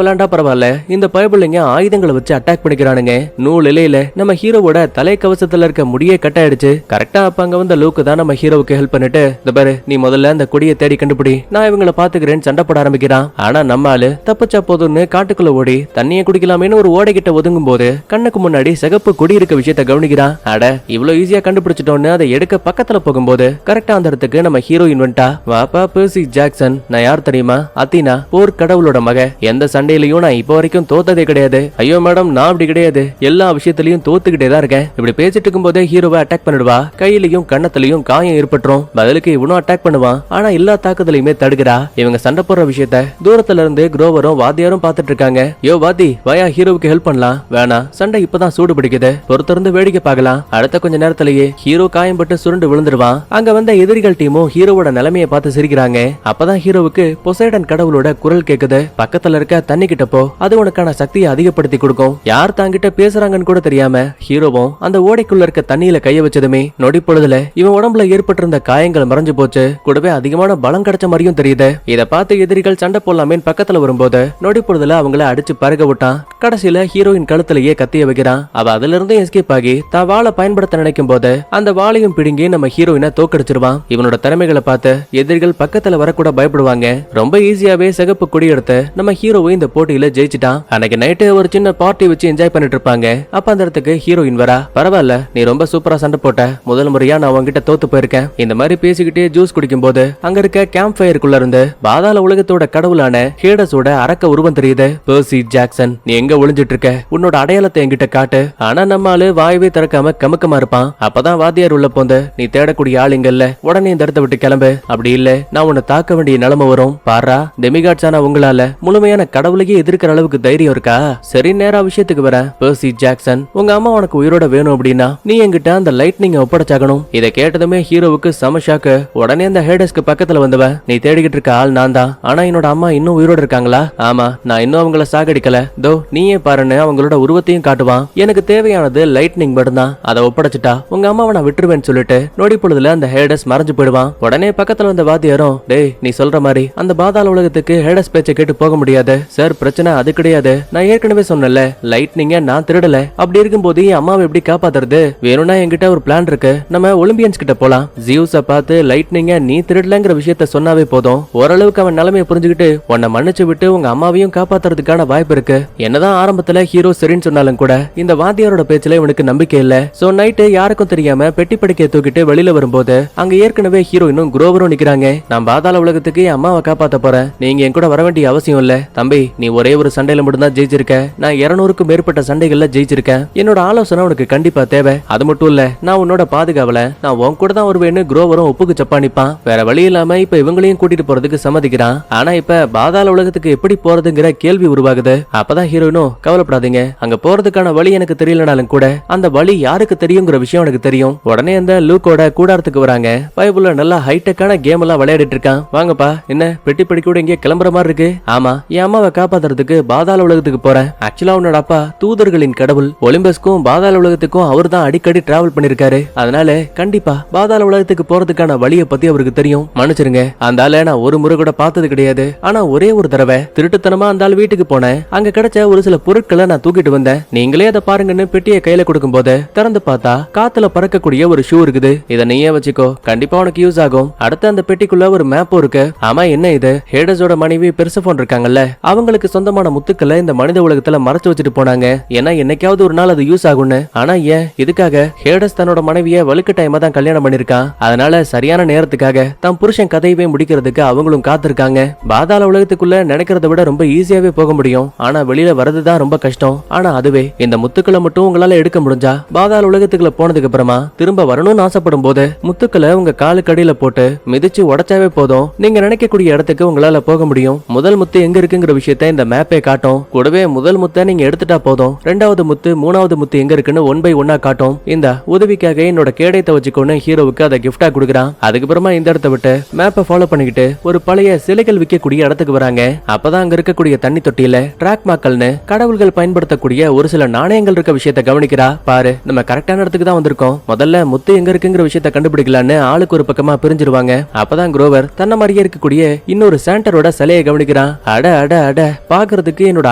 விளையாண்டா பரவாயில்ல, இந்த பயபுள்ளைங்க ஆயுதங்களை வச்சு அட்டாக் பண்ணிக்கிறானுங்க. நூல் இலையில நம்ம ஹீரோவோட தலை கவசத்துல இருக்க முடியே கட் ஆயிடுச்சு. கரெக்டா அப்ப அங்க வந்த லூக்கு தான் நம்ம ஹீரோவுக்கு ஹெல்ப் பண்ணிட்டு, இந்த பாரு, நீ முதல்ல அந்த கொடியை தேடி கண்டுபிடி, நான் இவங்களை பாத்துக்கிறேன்னு சண்டை போட ஆரம்பிக்கிறான். ஆனா நம்ம ஆளு தப்பிச்சா போதும்னு காட்டுக்குள்ள ஓடி தண்ணியை குடிக்கலாமேன்னு ஒரு ஓடை கிட்ட ஒதுங்கும் போது கண்ணுக்கு முன்னாடி சிகப்பு கொடி இருக்க விஷயத்த கவனிக்கிறான். அட, இவ்வளவு ஈஸியா கண்டுபிடிச்சிட்டோன்னு அதை எடுக்க பக்கத்துல போகும்போது கரெக்டா அந்த இடத்துக்கு நம்ம ஹீரோயின் வந்துட்டா. வாப்பா பெர்சி ஜாக்சன், நான் யார் தெரியுமா? அத்தீனா, போர் கடவுளோட மக. எந்த சண்டையிலையும் நான் இப்ப வரைக்கும் தோத்ததே கிடையாது. ஐயோ மேடம், நான் அப்படி கிடையாது, எல்லா விஷயத்திலையும் தோத்துக்கிட்டே தான் இருக்கேன். இப்படி பேசிட்டு இருக்கும் போதே ஹீரோவை அட்டாக் பண்ணிடுவா. கையிலையும் கண்ணத்திலையும் காயம் ஏற்பட்டுரும். பதிலுக்கு இவனும் அட்டாக் பண்ணுவான். ஆனா எல்லா தாக்குதலையுமே தடுக்கிறா. இவங்க சண்டை போடுற விஷயத்த தூரத்துல இருந்து குரோவரும் வாத்தியாரும் பாத்துட்டு இருக்காங்க. யோ வாத்தி, வாயா ஹீரோவுக்கு ஹெல்ப் பண்ணலாம். வேணாம், சண்டை இப்பதான் சூடு பிடிக்குது, பொறுத்திருந்து வேடிக்கை பார்க்கலாம். அடுத்த கொஞ்ச நேரத்திலேயே ஹீரோ காயம்பட்டு சுருண்டு விழுந்துருவான். அங்க வந்த எதிரிகள் டீமும் ஹீரோவோட நிலைமையை பார்த்து சிரிக்கிறாங்க. அப்பதான் ஹீரோவுக்கு பொசைடன் கடவுளோட குரல் கேக்குது. பக்கத்துல இருக்க தண்ணி கிட்ட போ, அது உனக்கான சக்தியை அதிகப்படுத்தி கொடுக்கும். யார் தாங்கிட்ட பேசுறாங்கன்னு கூட தெரியாம ஹீரோவும் அந்த ஓடைக்குள்ள இருக்க தண்ணியில கைய வச்சதுமே நொடி பொழுதுல இவன் உடம்புல ஏற்பட்டிருந்த காயங்கள் மறைஞ்சு போச்சு. கூடவே அதிகமான பலம் கிடைச்ச மாதிரியும் தெரியுது. இத பார்த்து எதிரிகள் சண்டை போடலாமே பக்கத்துல வரும்போது நொடி பொழுதுல அவங்கள அடிச்சு பறக்க விட்டான். கடைசியில ஹீரோயின் கழுத்திலேயே கத்திய வைக்கிறான். அவ அதுல இருந்து எஸ்கேப் ஆகி தான் வாளை பயன்படுத்த நினைக்கும் போது அந்த வாளையும் பிடுங்கி நம்ம ஹீரோயினை தோக்கடிச்சிருவான். இவனோட திறமைகளை பார்த்து எதிரிகள் பக்கத்துல வரக்கூட பயப்படுவாங்க. ரொம்ப ஈஸியாவே சிகப்பு கொடி எடுத்து நம்ம ஹீரோவை இந்த போட்டியில ஜெயிச்சிட்டான். அன்னைக்கு நைட்டு ஒரு சின்ன பார்ட்டி வச்சு என்ஜாய் பண்ணிட்டு இருப்பாங்க. அப்ப அந்த இடத்துக்கு ஹீரோயின் வரா. பரவாயில்ல, நீ ரொம்ப சூப்பரா சண்டை போட்ட. முதல் முறையா நான் உங்ககிட்ட தோத்து போயிருக்கேன். இந்த மாதிரி பேசிக்கிட்டே ஜூஸ் குடிக்கும் போது அங்க இருக்க கேம்ப் ஃபயருக்குள்ள இருந்து பாதாள உலகத்தோட கடவுளான ஹேடஸோட அரக்க உருவம் தெரியுது. பெர்சி ஜாக்சன், நீ எங்க ஒளிஞ்சிட்டு இருக்க? உன்னோட அடையாளத்தை என்கிட்ட காட்டு. ஆனா நம்ம ஆளு வாயவே திறக்காம கமுக்கமா இருப்பான். அப்பதான் வாத்தியார் உள்ள போந்து, நீ தேடக்கூடிய ஆள் இங்க இல்ல, உடனே இந்த இடத்தை விட்டு கிளம்பு. அப்படி இல்ல நான் உன்னை தாக்க வேண்டிய நிலைமை வரும். பாரா, டெமிகாட்ஸான உங்களால முழுமையான கடவுளையே எதிர்க்கிற அளவுக்கு தைரியம் இருக்கா? சரி, நேரா விஷயத்துக்கு வர. பெர்சி ஜாக்சன், உங்க அம்மா உனக்கு உயிரோட வேணும் அப்படின்னா நீ என்கிட்ட அந்த லைட்னிங் ஒப்படைச்சாகணும். இதை கேட்டதுமே ஹீரோவுக்கு சம ஷாக்கு. உடனே அந்த ஹேடஸ்க்கு பக்கத்துல வந்தவன், நீ தேடிக்கிட்டு இருக்க ஆள் நான் தான். ஆனா என்னோட அம்மா இன்னும் உயிரோட இருக்காங்களா? ஆமா, நான் இன்னும் அவங்கள சாகடிக்கல. தோ நீயே பாருன்னு அவங்களோட உருவத்தையும் காட்டுவான். எனக்கு தேவையானது லைட்னிங் மட்டும்தான், அதை ஒப்படைச்சிட்டா உங்க அம்மாவை நான் விட்டுருவேன்னு சொல்லிட்டு நொடி பொழுதுல அந்த ஹேடஸ் மறைஞ்சு போயிடுவான். உடனே பக்கத்துல வந்த வாத்தியாரும், டேய் நீ சொல்ற மாதிரி அந்த பாதாள உலகத்துக்கு ஹேடஸ் பேச்சை கேட்டு போக முடியாது சார். பிரச்சனை அது கிடையாது. நான் ஏற்கனவே சொன்னல, லைட்னிங்க நான் திருடல. அப்படி இருக்கும்போது என் அம்மாவை எப்படி காப்பாத்துறது? வேணும்னா என்கிட்ட ஒரு பிளான் இருக்கு. நம்ம ஒலிம்பியன்ஸ் கிட்ட போலாம். ஜியூஸ பார்த்து லைட்னிங்க நீ திருடலங்கிற விஷயத்த சொன்னாவே போதும், ஓரளவுக்கு அவன் நிலைமையை புரிஞ்சுக்கிட்டு உன்னை மன்னிச்சு விட்டு உங்க அம்மாவையும் காப்பாத்துறதுக்கான வாய்ப்பு இருக்கு. என்னதான் ஆரம்பத்துல ஹீரோ சரின்னு சொன்னாலும் கூட இந்த வாத்தியாரோட பேச்சுல இவனுக்கு நம்பிக்கை இல்ல. சோ நைட்டு யாருக்கும் தெரியாம பெட்டி படுக்கையை தூக்கிட்டு வெளியில வரும்போது அங்க ஏற்கனவே ஹீரோயினும் குரோவரும் நிக்கிறாங்க. நான் பாதாள உலகத்துக்கு என் அம்மாவை காப்பாத்த போறேன், நீங்க என் கூட வர வேண்டிய அவசியம் இல்ல. தம்பி, நீ ஒரே ஒரு சண்டையில மட்டும்தான் ஜெயிச்சிருக்க. நான் 200க்கும் மேற்பட்ட சண்டைகள்ல ஜெயிச்சிருக்கேன். என்னோட ஆலோசனை உனக்கு கண்டிப்பா தேவை. அது மட்டும் இல்ல, நான் உன்னோட பாதுகாவல நான் உன் கூட தான் வருவேன்னு குரோவரும் ஒப்புக்கு சப்பா நிப்பான். வேற வழி இல்லாம இப்ப இவங்களையும் கூட்டிட்டு போறதுக்கு சம்மதிக்கிறான். ஆனா இப்ப பாதாள உலகத்துக்கு எப்படி போறதுங்கிற கேள்வி உருவாகுது. அப்பதான் ஹீரோயினும், ஹீரோயினும் கவலைப்படாதீங்க, அங்க போறதுக்கான வழி எனக்கு தெரியலனாலும் கூட அந்த வழி யாருக்கு தெரியுங்கிற விஷயம் எனக்கு தெரியும். உடனே அந்த லூக்கோட கூடாரத்துக்கு வராங்க. பைபிள்ல நல்லா ஹைடெக்கான கேம் எல்லாம் விளையாடிட்டு இருக்கான். வாங்கப்பா, என்ன பெட்டி படிக்க கூட இங்கே கிளம்புற மாதிரி இருக்கு? ஆமா, என் அம்மாவை காப்பாத்துறதுக்கு பாதாள உலகத்துக்கு போறேன். ஆக்சுவலா உன்னோட அப்பா தூதர்களின் கடவுள், ஒலிம்பஸ்க்கும் பாதாள உலகத்துக்கும் அவர் தான் அடிக்கடி டிராவல் பண்ணிருக்காரு. அதனால கண்டிப்பா பாதாள உலகத்துக்கு போறதுக்கான வழியை பத்தி அவருக்கு தெரியும். மன்னிச்சிருங்க, அந்த ஆளை நான் ஒரு முறை கூட பார்த்தது கிடையாது. ஆனா ஒரே ஒரு தடவை திருட்டுத்தனமா அந்த ஆள் வீட்டுக்கு போனேன். அங்க கிடைச்ச ஒரு சில பொருட்களை நான் தூக்கிட்டு வந்தேன். நீங்களே அதை பாருங்கன்னு பெட்டியை கையில கொடுக்கும் போது திறந்து பார்த்தா காத்துல பறக்கக்கூடிய ஒரு ஷூ இருக்குது. இதை நீயே வச்சுக்கோ, கண்டிப்பா உனக்கு யூஸ் ஆகும். அடுத்து அந்த பெட்டிக்குள்ள ஒரு மேப்பும் இருக்கு. ஆமா, என்ன இது? ஹேடஸோட மனைவி பெர்செஃபோன் இருக்காங்கல்ல, அவங்களுக்கு சொந்தமான முத்துக்களை இந்த மனித உலகத்துல மறைச்சு வச்சுட்டு போனாங்க. ஏன்னா என்னைக்காவது ஒரு நாள் அது யூஸ் ஆகும்னு. ஆனா ஏன் இதுக்காக? ஹேடஸ் தன்னோட மனைவிய வலுக்கட்டாயமா தான் கல்யாணம் பண்ணிருக்கான். அதனால சரியான நேரத்துக்காக தான் புருஷன் கதையவே முடிக்கிறதுக்கு அவங்களும் காத்திருக்காங்க. பாதாள உலகத்துக்குள்ள நினைக்கிறத விட ரொம்ப ஈஸியாவே போக முடியும். ஆனா வெளியில வரதுதான் ரொம்ப கஷ்டம். ஆனா அதுவே இந்த முத்துக்களை மட்டும் உங்களால எடுக்க முடிஞ்சா பாதாள உலகத்துக்குள்ள போனதுக்கு அப்புறமா திரும்ப வரணும்னு ஆசைப்படும் போது முத்துக்களை உங்க காலுக்கு அடியில போட்டு மிதிச்சு உடைச்சாவே போதும், நீங்க நினைக்கக்கூடிய இடத்துக்கு உங்களால போக முடியும். முதல் முத்து எங்க இருக்குங்கிற விஷயத்த இந்த மேப்பே காட்டும். கூடவே முதல் முத்தை நீங்க எடுத்துட்டா போதும், ரெண்டாவது முத்து மூணாவது முத்து எங்க இருக்குன்னு ஒன் பை ஒன்னா காட்டும். இந்த உதவிக்காக என்னோட கேடயத்தை வச்சுக்கோன்னு ஹீரோவுக்கு அதை கிஃப்டா கொடுக்குறான். அதுக்கப்புறமா இந்த இடத்த விட்டு மேப்பை ஃபாலோ பண்ணிக்கிட்டு ஒரு பழைய சிலைகள் விற்கக்கூடிய இடத்துக்கு வராங்க. அப்பதான் அங்க இருக்கக்கூடிய தண்ணி தொட்டியில டிராக் மாக்கல்னு கடவுள்கள் பயன்படுத்தக்கூடிய ஒரு சில நாணயங்கள் இருக்க விஷயத்த கவனிக்கிறா. பாரு, நம்ம கரெக்டான இடத்துக்கு தான் வந்திருக்கோம். முதல்ல முத்து எங்க இருக்குங்கிற விஷயத்த கண்டுபிடிக்கலான்னு ஆளுக்கு ஒரு பக்கமா பிரிஞ்சிருவாங்க. அப்பதான் குரோவர் தன்ன மாதிரியே இருக்கக்கூடிய இன்னொரு சாண்டரோட சிலையை கவனிக்கிறான். அட அட அட, பாக்குறதுக்கு என்னோட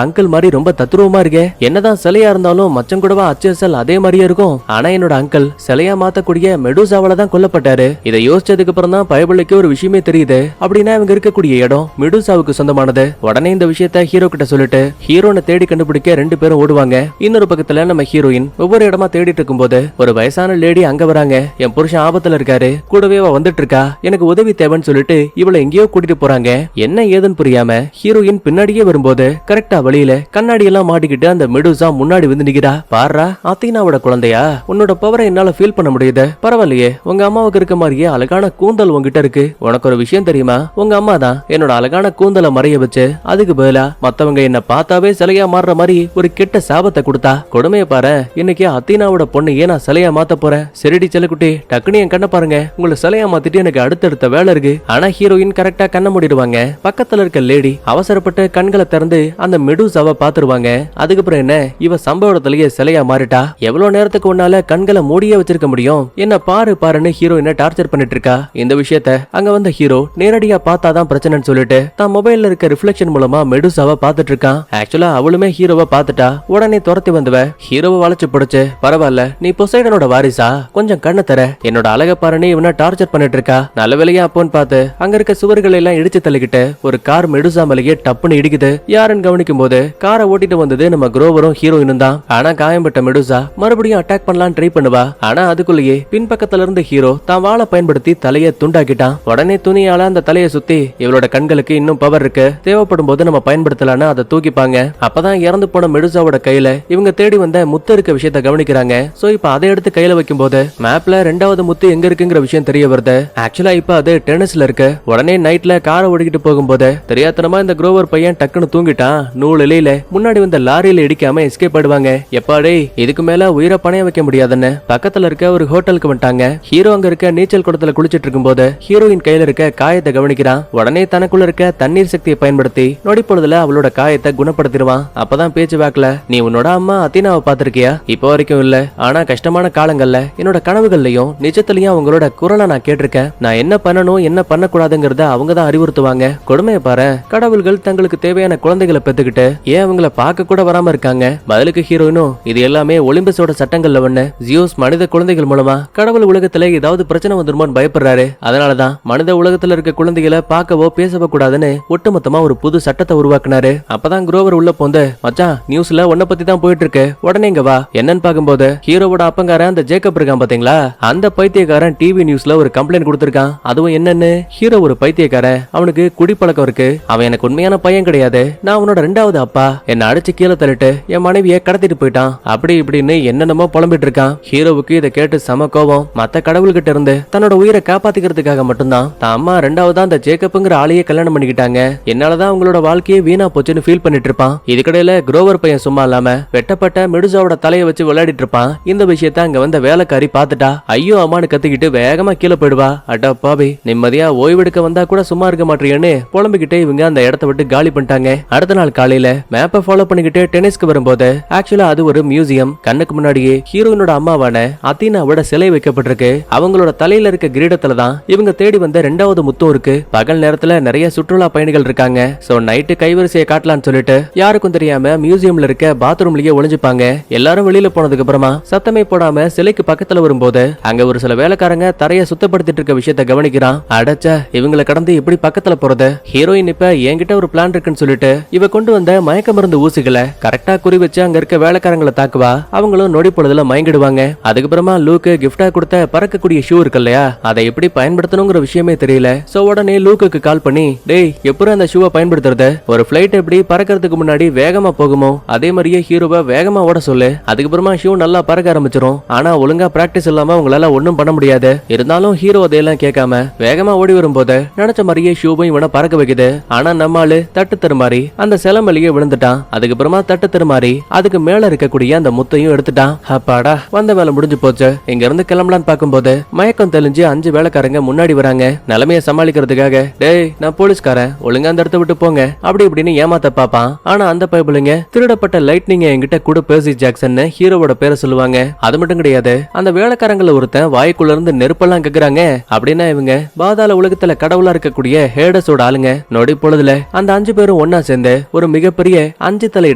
அங்கிள் மாதிரி ரொம்ப தத்துருவமா இருக்கே. என்னதான் சிலையா இருந்தாலும் மச்சம் கூடவா அச்சல் அதே மாதிரியே இருக்கும். ஆனா என்னோட அங்கிள் சிலையா மாத்தக்கூடிய மெடூசாவால தான் கொல்லப்பட்டாரு. இதை யோசிச்சதுக்கு அப்புறம் தான் பைபிளுக்கு ஒரு விஷயமே தெரியுது. அப்படின்னா இவங்க இருக்கக்கூடிய இடம் மெடூசாவுக்கு சொந்தமானது. உடனே இந்த விஷயத்த ஹீரோ கிட்ட சொல்லிட்டு ஹீரோனை தேடி கண்டுபிடிக்க ரெண்டு பேரும் ஓடுவாங்க. இன்னொரு பக்கத்துல நம்ம ஹீரோயின் ஒவ்வொரு இடமா தேடிட்டு இருக்கும் போது ஒரு வயசான லேடி அங்க வராங்க. என் புருஷன் ஆபத்துல இருக்காரு, கூடவே வந்துட்டு இருக்கா, எனக்கு உதவி தேவைன்னு சொல்லிட்டு இவளை எங்கேயோ கூட்டிட்டு போறாங்க. என்ன ஏதுன்னு புரியாம ஹீரோயின் பின்னாடியே வரும்போது கரெக்டா வழியில கண்ணாடி எல்லாம் மாட்டிக்கிட்டு அந்த மெடூசா முன்னாடி வந்து நிக்கிறா. பாரா, அத்தீனாவோட குழந்தையா? உன்னோட பவரை என்னால ஃபீல் பண்ண முடியுது. பரவாயில்லையே, உங்க அம்மாவுக்கு இருக்க மாதிரியே அழகான கூந்தல் உங்ககிட்ட இருக்கு. உனக்கு ஒரு விஷயம் தெரியுமா? உங்க அம்மா தான் என்னோட அழகான கூந்தலை மறைய வச்சு அதுக்கு பதிலா மத்தவங்க என்ன பார்த்தாவே சிலையா மாறுற மாதிரி ஒரு கெட்ட சாபத்தை கொடுத்தா. கொடுமையை பாரு, இன்னைக்கு அத்தீனாவோட பொண்ணு ஏன் நான் சிலையா மாத்த போறேன். சரிடி செல்லக்குட்டி, டக்குனு என் கண்ணை பாருங்க, உங்களை சிலையா மாத்திட்டு எனக்கு அடுத்தடுத்த வேலை இருக்கு. ஆனா ஹீரோயின் கரெக்டா கண்ணை மூடிடுவாங்க. பக்கத்துல இருக்க லேடி அவசரப்பட்டு கண்களை திறந்து அந்த மெடூசாவை பாத்துருவாங்க. அதுக்கப்புறம் என்ன, இவ சம்பவ இடத்துலயே சிலையா மாறிட்டா. எவ்வளவு நேரத்துக்கு உன்னால கண்களை மூடியே வச்சிருக்க முடியும்? என்ன பாரு பாருன்னு ஹீரோயினை டார்ச்சர் பண்ணிட்டு இருக்கா. இந்த விஷயத்த அங்க வந்த ஹீரோ நேரடியா பார்த்தாதான் பிரச்சனைன்னு சொல்லிட்டு தான் மொபைல்ல இருக்க ரிஃப்ளெக்ஷன் மூலமா மெடூசாவை பாத்துட்டு இருக்கான். ஆக்சுவலா அவளுமே ஹீரோவை பாத்துட்டா. உடனே துரத்தி வந்தவ ஹீரோவை வளைச்சு பிடிச்சு, பரவாயில்ல, நீ பொசைடனோட வாரிசா, கொஞ்சம் கண்ணை தர, என்னோட அழக பாருன்னு இவனை டார்ச்சர் பண்ணிட்டு இருக்கா. நல்ல வேலையா அப்போன்னு பார்த்து அங்க இருக்க சுவர்கள் எல்லாம் இடிச்சு தள்ளிக்கிட்டு ஒரு கார் மெடூசா மேலேயே டப்புன்னு இடிக்குது. யாருன்னு கவனிக்கும் போது காரை ஓட்டிட்டு வந்தது நம்ம குரோவரும் ஹீரோயினும் தான். ஆனா காயம்பட்ட மெடூசா மறுபடியும் அட்டாக் பண்ணலாம் ட்ரை பண்ணுவா. ஆனா அதுக்குள்ளேயே பின்பக்கத்துல இருந்து ஹீரோ தான் வாளை பயன்படுத்தி தலையை துண்டாக்கிட்டான். உடனே துணியால அந்த தலையை சுத்தி இவளோட கண்களுக்கு இன்னும் பவர் இருக்கு, தேவைப்படும் போது நம்ம பயன்படுத்தலான்னு அதை தூக்கிப்பாங்க. அப்பதான் இறந்து போன மெடூசாவோட கையில இவங்க தேடி வந்த முத்து இருக்க விஷயத்த கவனிக்கிறாங்க. சோ இப்ப அதை எடுத்து கையில வைக்கும் போது மேப்ல ரெண்டாவது முத்து எங்க இருக்குங்கிற விஷயம் தெரிய வருது. ஆக்சுவலா இப்ப அது டென்னிஸ்ல இருக்கு. உடனே நைட்ல காரை ஓடிக்கிட்டு போகும்போது தெரியாதனமா இந்த குரோவர் பையன் டக்குன்னு தூங்கிட்டான். நூல் இலையில முன்னாடி வந்த லாரியில இடிக்காம எஸ்கேப் ஆடுவாங்க. எப்பாடே, இதுக்கு மேல உயிரை பணைய வைக்க முடியாதுன்னு பக்கத்துல இருக்க ஒரு ஹோட்டலுக்கு வந்துட்டாங்க. ஹீரோ அங்க இருக்க நீச்சல் குளத்துல குளிச்சிட்டு இருக்கும் போது ஹீரோயின் கையில இருக்க காயத்தை கவனிக்கிறான். உடனே தனக்குள்ள இருக்க தண்ணீர் சக்தியை பயன்படுத்தி நொடி பொழுதுல அவளோட காயத்தை குணப்படுத்திடுவான். அப்பதான் பேச்சு வாக்கல, நீ உன்னோட அம்மா அத்தீனாவை பாத்திருக்கியா? இப்போ வரைக்கும் இல்ல, ஆனா கஷ்டமான காலங்கள்ல என்னோட கனவுகள்லயும் நிஜத்திலயும் அவங்களோட குரலை நான் கேட்டிருக்கேன். நான் என்ன பண்ணணும் என்ன பண்ணக்கூடாதுங்கிறத அவங்க தான் அறிவுறுத்துவாங்க. கொடுமையை பாரு, கடவுள்கள் தங்களுக்கு தேவையான குழந்தைகளை பெத்துக்கிட்டு ஏன் அவங்கள பார்க்க கூட வராம இருக்காங்க. பதிலுக்கு ஹீரோயினும், இது எல்லாமே ஒலிம்பஸோட சட்டங்கள்ல ஒண்ணு. ஜியோஸ் மனித குழந்தைகள் மூலமா கடவுள் உலகத்துல ஏதாவது பிரச்சனை வந்துருமோன்னு பயப்படுறாரு. அதனாலதான் மனித உலகத்துல இருக்க குழந்தைகளை பார்க்கவோ பேசவோ கூடாதுன்னு ஒட்டுமொத்தமா ஒரு புது சட்டத்தை உருவாக்குனாரு. அப்பதான் குரோவர் உள்ள போந்து, மச்சான் நியூஸ்ல உன்னை பத்தி தான் போயிட்டு இருக்கு, உடனே இங்க வா. என்னன்னு பாக்கும்போது ஹீரோவோட அப்பங்காரன் அந்த ஜேக்கப் இருக்கான் பாத்தீங்களா, அந்த பைத்தியக்காரன் டிவி நியூஸ்ல ஒரு கம்ப்ளைண்ட் கொடுத்திருக்கான். அதுவும் என்னன்னு, ஹீரோ ஒரு பைத்தியக்காரன், அவனுக்கு குடிப்பழக்கம் இருக்கு, அவன் எனக்கு உண்மையான பையன் கிடையாது, நான் அவனோட ரெண்டாவது அப்பா, என்ன அடிச்சு கீழே தள்ளிட்டு என் மனைவியை கடத்திட்டு போயிட்டான், அப்படி இப்படின்னு என்னென்னமோ புலம்பிட்டு இருக்கான். ஹீரோவுக்கு இதை கேட்டு சம கோபம். மத்த கடவுள்கிட்ட இருந்து தன்னோட உயிரை காப்பாத்திக்கிறதுக்காக மட்டும்தான் தான் அம்மா ரெண்டாவதா அந்த ஜேக்கப்ங்கிற ஆளையே கல்யாணம் பண்ணிக்கிட்டாங்க, என்னாலதான் அவங்களோட வாழ்க்கையே வீணா போச்சுன்னு ஃபீல் பண்ணிட்டு இருப்பான். இதுக்கிட்ட இதுக்கடையில குரோவர் பையன் சும்மா இல்லாம வெட்டப்பட்ட மெடுசாவோட தலையை வச்சு விளையாடிட்டு இருப்பான். இந்த விஷயத்த அங்க வந்த வேலைக்காரி பாத்துட்டா. ஐயோ அம்மானு கத்திக்கிட்டு வேகமா கீழே போயிடுவா. அடா பாவி, நிம்மதியா ஓய்வெடுக்க வந்தா கூட சும்மா இருக்க மாட்டேன்னு புலம்பிக்கிட்டே இவங்க அந்த இடத்த விட்டு காலி பண்ணிட்டாங்க. அடுத்த நாள் காலையில மேப்பை ஃபாலோ பண்ணிக்கிட்டு டென்னிஸ்க்கு வரும்போது ஆக்சுவலா அது ஒரு மியூசியம். கண்ணுக்கு முன்னாடியே ஹீரோயினோட அம்மாவான அத்தீனாவோட சிலை வைக்கப்பட்டிருக்கு. அவங்களோட தலையில இருக்க கிரீடத்துல தான் இவங்க தேடி வந்த 2வது முத்தம் இருக்கு. பகல் நேரத்துல நிறைய சுற்றுலா பயணிகள் இருக்காங்க. சோ நைட்டு கைவரிசையை காட்டலான்னு சொல்லிட்டு யாருக்கும் தெரியாம மியூசியம்ல இருக்க பாத்ரூம்லயே ஒளிஞ்சுப்பாங்க. எல்லாரும் வெளியில போனதுக்கு அப்புறமா சத்தமே போடாம சிலைக்கு பக்கத்துல வரும்போது அங்க ஒரு சில வேலைக்காரங்க தரைய சுத்தப்படுத்திட்டு இருக்க விஷயத்த கவனிக்கிறான். அடச்சா, இவங்களை கடந்து எப்படி பக்கத்துல போறது? ஹீரோயின் இப்ப என்கிட்ட ஒரு பிளான் இருக்குன்னு சொல்லிட்டு இவ கொண்டு வந்த மயக்க மருந்து ஊசிகளை கரெக்டா குறி வச்சு அங்க இருக்க வேலைக்காரங்களை தாக்குவா. அவங்களும் நொடி பொழுதுல மயங்கிடுவாங்க. அதுக்கப்புறமா லூக்கு கிஃப்டா கொடுத்த பறக்கக்கூடிய ஷூ இருக்கு இல்லையா, அதை எப்படி பயன்படுத்தணுங்கிற விஷயமே தெரியல. சோ உடனே லூக்குக்கு கால் பண்ணி, டேய் எப்படி அந்த ஷூவை பயன்படுத்துறது? ஒரு பிளைட் எப்படி பறக்கிறதுக்கு முன்னாடி வேகமா போகுமோ அதே மாதிரியே ஹீரோவை வேகமா ஓட சொல்லு. அதுக்கப்புறமா ஷூ நல்லா பறக்க ஆரம்பிச்சிரும். ஆனா ஒழுங்கா பிராக்டிஸ் இல்லாம உங்களால ஒண்ணும் பண்ண முடியாது. இருந்தாலும் ஹீரோ அதையெல்லாம் கேட்காம வேகமா ஓடி வரும்போது நினைச்ச மாதிரியே ஷூவும் இவனை பறக்க வைக்குது. ஆனா நம்மாலு தட்டு தருமாறி அந்த சிலமலியே விழுந்துட்டான். அதுக்கப்புறமா தட்டு தருமாறி அதுக்கு மேல இருக்கக்கூடிய அந்த முத்தையும் எடுத்துட்டான். அப்பாடா, வந்த வேலை முடிஞ்சு போச்சு. இங்க இருந்து கிளம்பலான்னு பார்க்கும்போது மயக்கம் தெளிஞ்சு 5 வேலைக்காரங்க முன்னாடி வராங்க. நிலைமையை சமாளிக்கிறதுக்காக, டேய் நான் போலீஸ்காரன், ஒழுங்கா அந்த இடத்த விட்டு போங்க அப்படி இப்படின்னு ஏமாத்த பாப்பான். ஆனா அந்த பைபிளுங்க திருடப்பட்ட லைட்னிங் என்கிட்ட கூட பெர்சி ஜாக்சன் ஹீரோவோட பேரை சொல்லுவாங்க. அது மட்டும் கிடையாது, அந்த வேலைக்காரங்கள ஒருத்தன் வாய்க்குள்ள இருந்து நெருப்பெல்லாம் கேக்குறாங்க. அப்படின்னா இவங்க பாதாள உலகத்துல கடவுளா இருக்கக்கூடிய ஹேடஸோட ஆளுங்க. நொடி பொழுதுல அந்த 5 பேரும் ஒன்னா சேர்ந்து ஒரு மிகப்பெரிய 5 தலை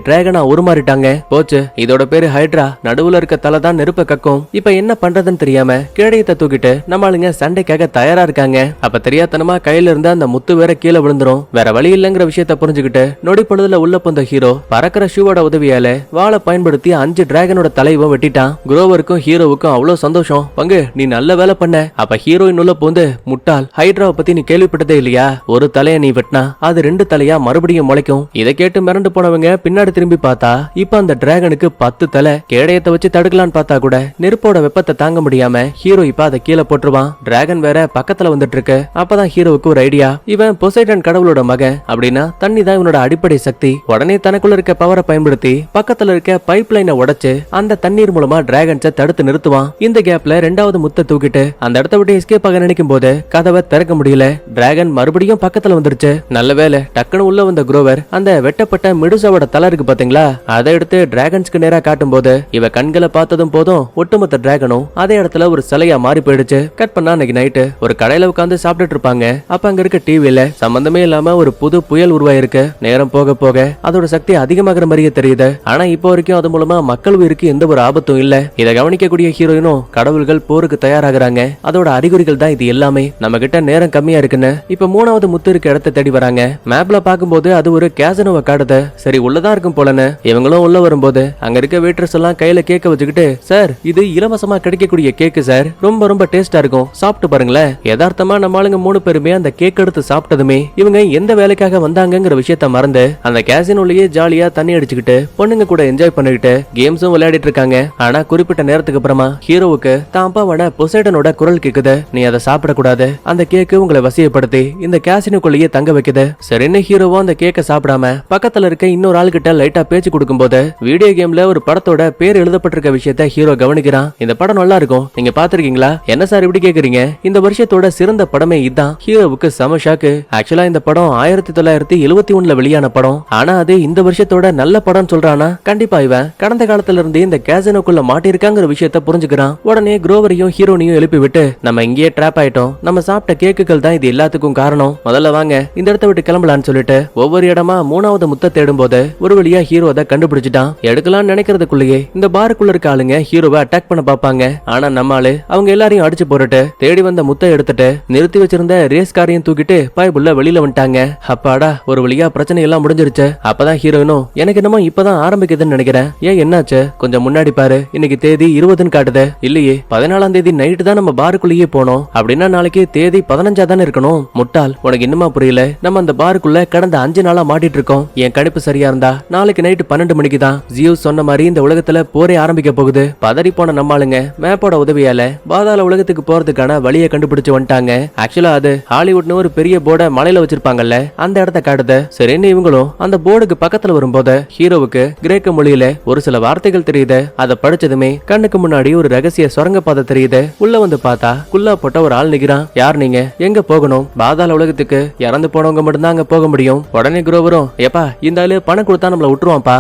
டிராகனா உருமாறிட்டாங்க. போச்சு, இதோட பேரு ஹைட்ரா. நடுவுல இருக்க தலை தான் நெருப்ப கக்கும். இப்ப என்ன பண்றதுன்னு தெரியாம கேடயத்தை தூக்கிட்டு நம்ம ஆளுங்க சண்டைக்காக தயாரா இருக்காங்க. அப்ப தெரியாதனமா கையில இருந்த அந்த முத்து வேற கீழே விழுந்துரும். வேற வழி இல்லங்கிற விஷயத்த புரிஞ்சுக்கிட்டு நொடி பொழுதுல உள்ள போந்த ஹீரோ பறக்கிற ஷூவோட உதவியால வாளை பயன்படுத்தி 5 டிராகனோட தலைவும் வெட்டிட்டான். குரோவருக்கும் ஹீரோவுக்கும் அவ்வளவு சந்தோஷம். பங்கு, நீ நல்ல வேலை பண்ண. அப்ப ஹீரோயின் உள்ள போந்து, முட்டாள், ஹைட்ராவை பத்தி நீ கேள்விப்பட்டதே இல்லையா? ஒரு தலைய நீ வெட்டினா அது 2 தலையா மறுபடியும் முளைக்கும். இதை கேட்டு மிரண்டு போனவங்க பின்னாடி திரும்பி பார்த்தா இப்ப அந்த டிராகனுக்கு 10 தலை. கேடயத்தை வச்சு தடுக்கலான்னு பார்த்தா கூட நெருப்போட வெப்பத்தை தாங்க முடியாம ஹீரோ இப்ப அதை கீழே போட்டுருவான். டிராகன் வேற பக்கத்துல வந்துட்டு இருக்கு. அப்பதான் ஹீரோவுக்கு ஒரு ஐடியா. இவன் பொசைடன் கடவுளோட மகன் அப்படின்னா தண்ணி தான் இவனோட அடிப்படை சக்தி. உடனே தனக்குள்ள இருக்க பவரை பயன்படுத்தி பக்கத்துல இருக்க பைப் லைனை உடைச்சு அந்த தண்ணீர் மூலமா டிராகன்ஸை தடுத்து நிறுத்துவான். இந்த கேப்ல 2வது முத்தை தூக்கிட்டு அந்த இடத்த விட்டு எஸ்கேப் ஆக நினைக்கும் போது கதவை திறக்க முடியல. டிராகன் மறுபடியும் பக்கத்துல வந்துருச்சு. நல்ல வேலை, டக்குனு உள்ள வந்த குரோவர் அந்த வெட்டப்பட்ட மெடுசாவோட தலை இருக்கு பாத்தீங்களா, அதை எடுத்து டிராகன்ஸ்க்கு நேரா காட்டும் போது இவ கண்களை பார்த்ததும் போதும் ஒட்டுமொத்த டிராகனும் அதே இடத்துல ஒரு சிலையா மாறி போயிடுச்சு. கட் பண்ணா அன்னைக்கு நைட்டு ஒரு கடையில உட்காந்து சாப்பிட்டுட்டு இருப்பாங்க. அப்ப அங்க இருக்க டிவில சம்பந்தமே இல்லாம ஒரு புது புயல் உருவாயிருக்கு. நேரம் போக போக அதோட சக்தி அதிகமாகிற மாதிரியே தெரியுது. ஆனா இப்போ வரைக்கும் அது மூலமா மக்கள் உயிருக்கு எந்த ஒரு ஆபத்தும் இல்ல. இதை கவனிக்கக்கூடிய ஹீரோயினும் கடவுள்கள் போருக்கு தயாராகிறாங்க. அதோட அறிகுறிகள் தான் இது எல்லாமே. நம்ம கிட்ட நேரம் கம்மியா இருக்குன்னு இப்ப 3வது முத்து இருக்க இடத்தை தேடி வராங்க. மேப்ல பாக்கும்போது அது ஒரு கேசனோவை காட்டுது. சரி உள்ளதான் இருக்கும் போலன்னு இவங்களும் உள்ள வரும்போது அங்க இருக்க வெயிட்டர்ஸ் எல்லாம் கையில கேக்க வச்சுக்கிட்டு, சார் இது இலவசமா கிடைக்கக்கூடிய கேக்கு சார், ரொம்ப ரொம்ப டேஸ்டா இருக்கும், சாப்பிட்டு பாருங்களேன். யதார்த்தமா நம்ம ஆளுங்க 3 பேருமே அந்த கேக் எடுத்து சாப்பிட்டதுமே இவங்க எந்த வேலைக்காக வந்தாங்கிற விஷயத்த மறந்து அந்த கேசினோலயே ஜாலியா தண்ணி அடிச்சுக்கிட்டு பொண்ணுங்க கூட என்ஜாய் பண்ணிக்கிட்டு கேம்ஸும் விளையாடிட்டு இருக்காங்க. ஆனா குறிப்பிட்ட நேரத்துக்கு அப்புறமா ஹீரோவுக்கு தான் அப்பாவோட பொசைடனோட குரல் கேக்குது. நீ அதை சாப்பிடக்கூடாது, அந்த கேக்கு உங்களை வசியப்படுத்தி இந்த கேசினுக்குள்ளேயே தங்க வைக்குது. சரின்னு ஹீரோவும் அந்த கேக்க சாப்பிடாம பக்கத்துல இருக்க இன்னொரு ஆள் கிட்ட லைட்டா பேச்சு கொடுக்கும் போது வீடியோ கேம்ல ஒரு படத்தோட பேர் எழுதப்பட்டிருக்க விஷயத்த ஹீரோ கவனிக்கிறான். இந்த படம் நல்லா இருக்கும், நீங்க பாத்திருக்கீங்களா? என்ன சார் இப்படி கேக்குறீங்க? இந்த வருஷத்தோட சிறந்த படமே இதுதான். ஹீரோவுக்கு செம ஷாக்கு. ஆக்சுவலா இந்த படம் 1971 வெளியான படம். ஆனா அது இந்த வருஷத்தோட நல்ல படம் சொல்றானா? கண்டிப்பா இவன் கடந்த காலத்துல இருந்து இந்த கேசினோக்குள்ள மாட்டிருக்காங்கிற விஷயத்த புரிஞ்சுக்கிறான். உடனே குரோவரையும் ஹீரோனையும் எழுப்பி விட்டு, நம்ம இங்கேயே ட்ராப் ஆயிட்டோம், நம்ம சாப்பிட்ட கேக்குகள் தான் இது எல்லாத்துக்கும் காரணம், முதல்ல வாங்க இந்த இடத்த விட்டு கிளம்பலான்னு சொல்லிட்டு ஒவ்வொரு இடமா 3வது முத்தை தேடும் போது ஒரு வழியா ஹீரோ அதை கண்டுபிடிச்சிட்டான். எடுக்கலாம்னு நினைக்கிறதுக்குள்ளேயே இந்த பாருக்குள்ள இருக்க ஆளுங்க ஹீரோவை அட்டாக் பண்ண பாப்பாங்க. ஆனா நம்மால அவங்க எல்லாரையும் அடிச்சு போட்டுட்டு தேடி வந்த முத்தை எடுத்துட்டு நிறுத்தி வச்சிருந்த ரேஸ் காரையும் தூக்கிட்டு பைபுள்ள வெளியில வந்துட்டாங்க. அப்பாடா, ஒரு வழியா பிரச்சனை எல்லாம் முடிஞ்சிருச்சு. அப்பதான் ஹீரோயினும், எனக்கு என்னமோ இப்பதான் ஆரம்பிக்குதுன்னு நினைக்கிறேன். ஏன் என்னாச்சு? கொஞ்சம் முன்னாடி பாரு, இன்னைக்கு தேதி 20ன்னு காட்டுது. இல்லையே, 14ஆம் தேதி நைட்டு தான் நம்ம பாருக்குள்ளேயே போனோம். அப்படின்னா நாளைக்கு தேதி 15 தானே இருக்கணும். முட்டாள், உனக்கு இன்னுமா புரியல? நம்ம அந்த பாருக்குள்ள கடந்த 5 நாளா மாட்டிட்டு இருக்கோம். என் கணிப்பு சரியா இருந்தா நாளைக்கு நைட்டு 12 மணிக்கு தான் ஜியூஸ் சொன்ன மாதிரி இந்த உலகத்துல போரே ஆரம்பிக்க போகுது. பதறி போன நம்மாளுங்க மேப்போட உதவியால பாதாள உலகத்துக்கு போறதுக்கான வழியை கண்டுபிடிச்சு வந்துட்டாங்க. ஆக்சுவலா அது ஹாலிவுட்னு ஒரு பெரிய போர்டை மலையில வச்சிருப்பாங்கல்ல, அந்த இடத்த காட்டுது. சரின்னு இவங்களும் அந்த போர்டுக்கு பக்கத்துல படத்துல வரும்போது ஹீரோவுக்கு கிரேக்க மொழியில ஒரு சில வார்த்தைகள் தெரியுது. அதை படிச்சதுமே கண்ணுக்கு முன்னாடி ஒரு ரகசிய சுரங்க பாதை தெரியுது. உள்ள வந்து பார்த்தா குல்லா போட்ட ஒரு ஆள் நிக்கிறான். யார் நீங்க? எங்க போகணும்? பாதாள உலகத்துக்கு இறந்து போனவங்க மட்டும்தான் அங்க போக முடியும். உடனே குரோவரும், ஏப்பா இந்த ஆளு பணம் கொடுத்தா நம்மள விட்டுருவான்ப்பா,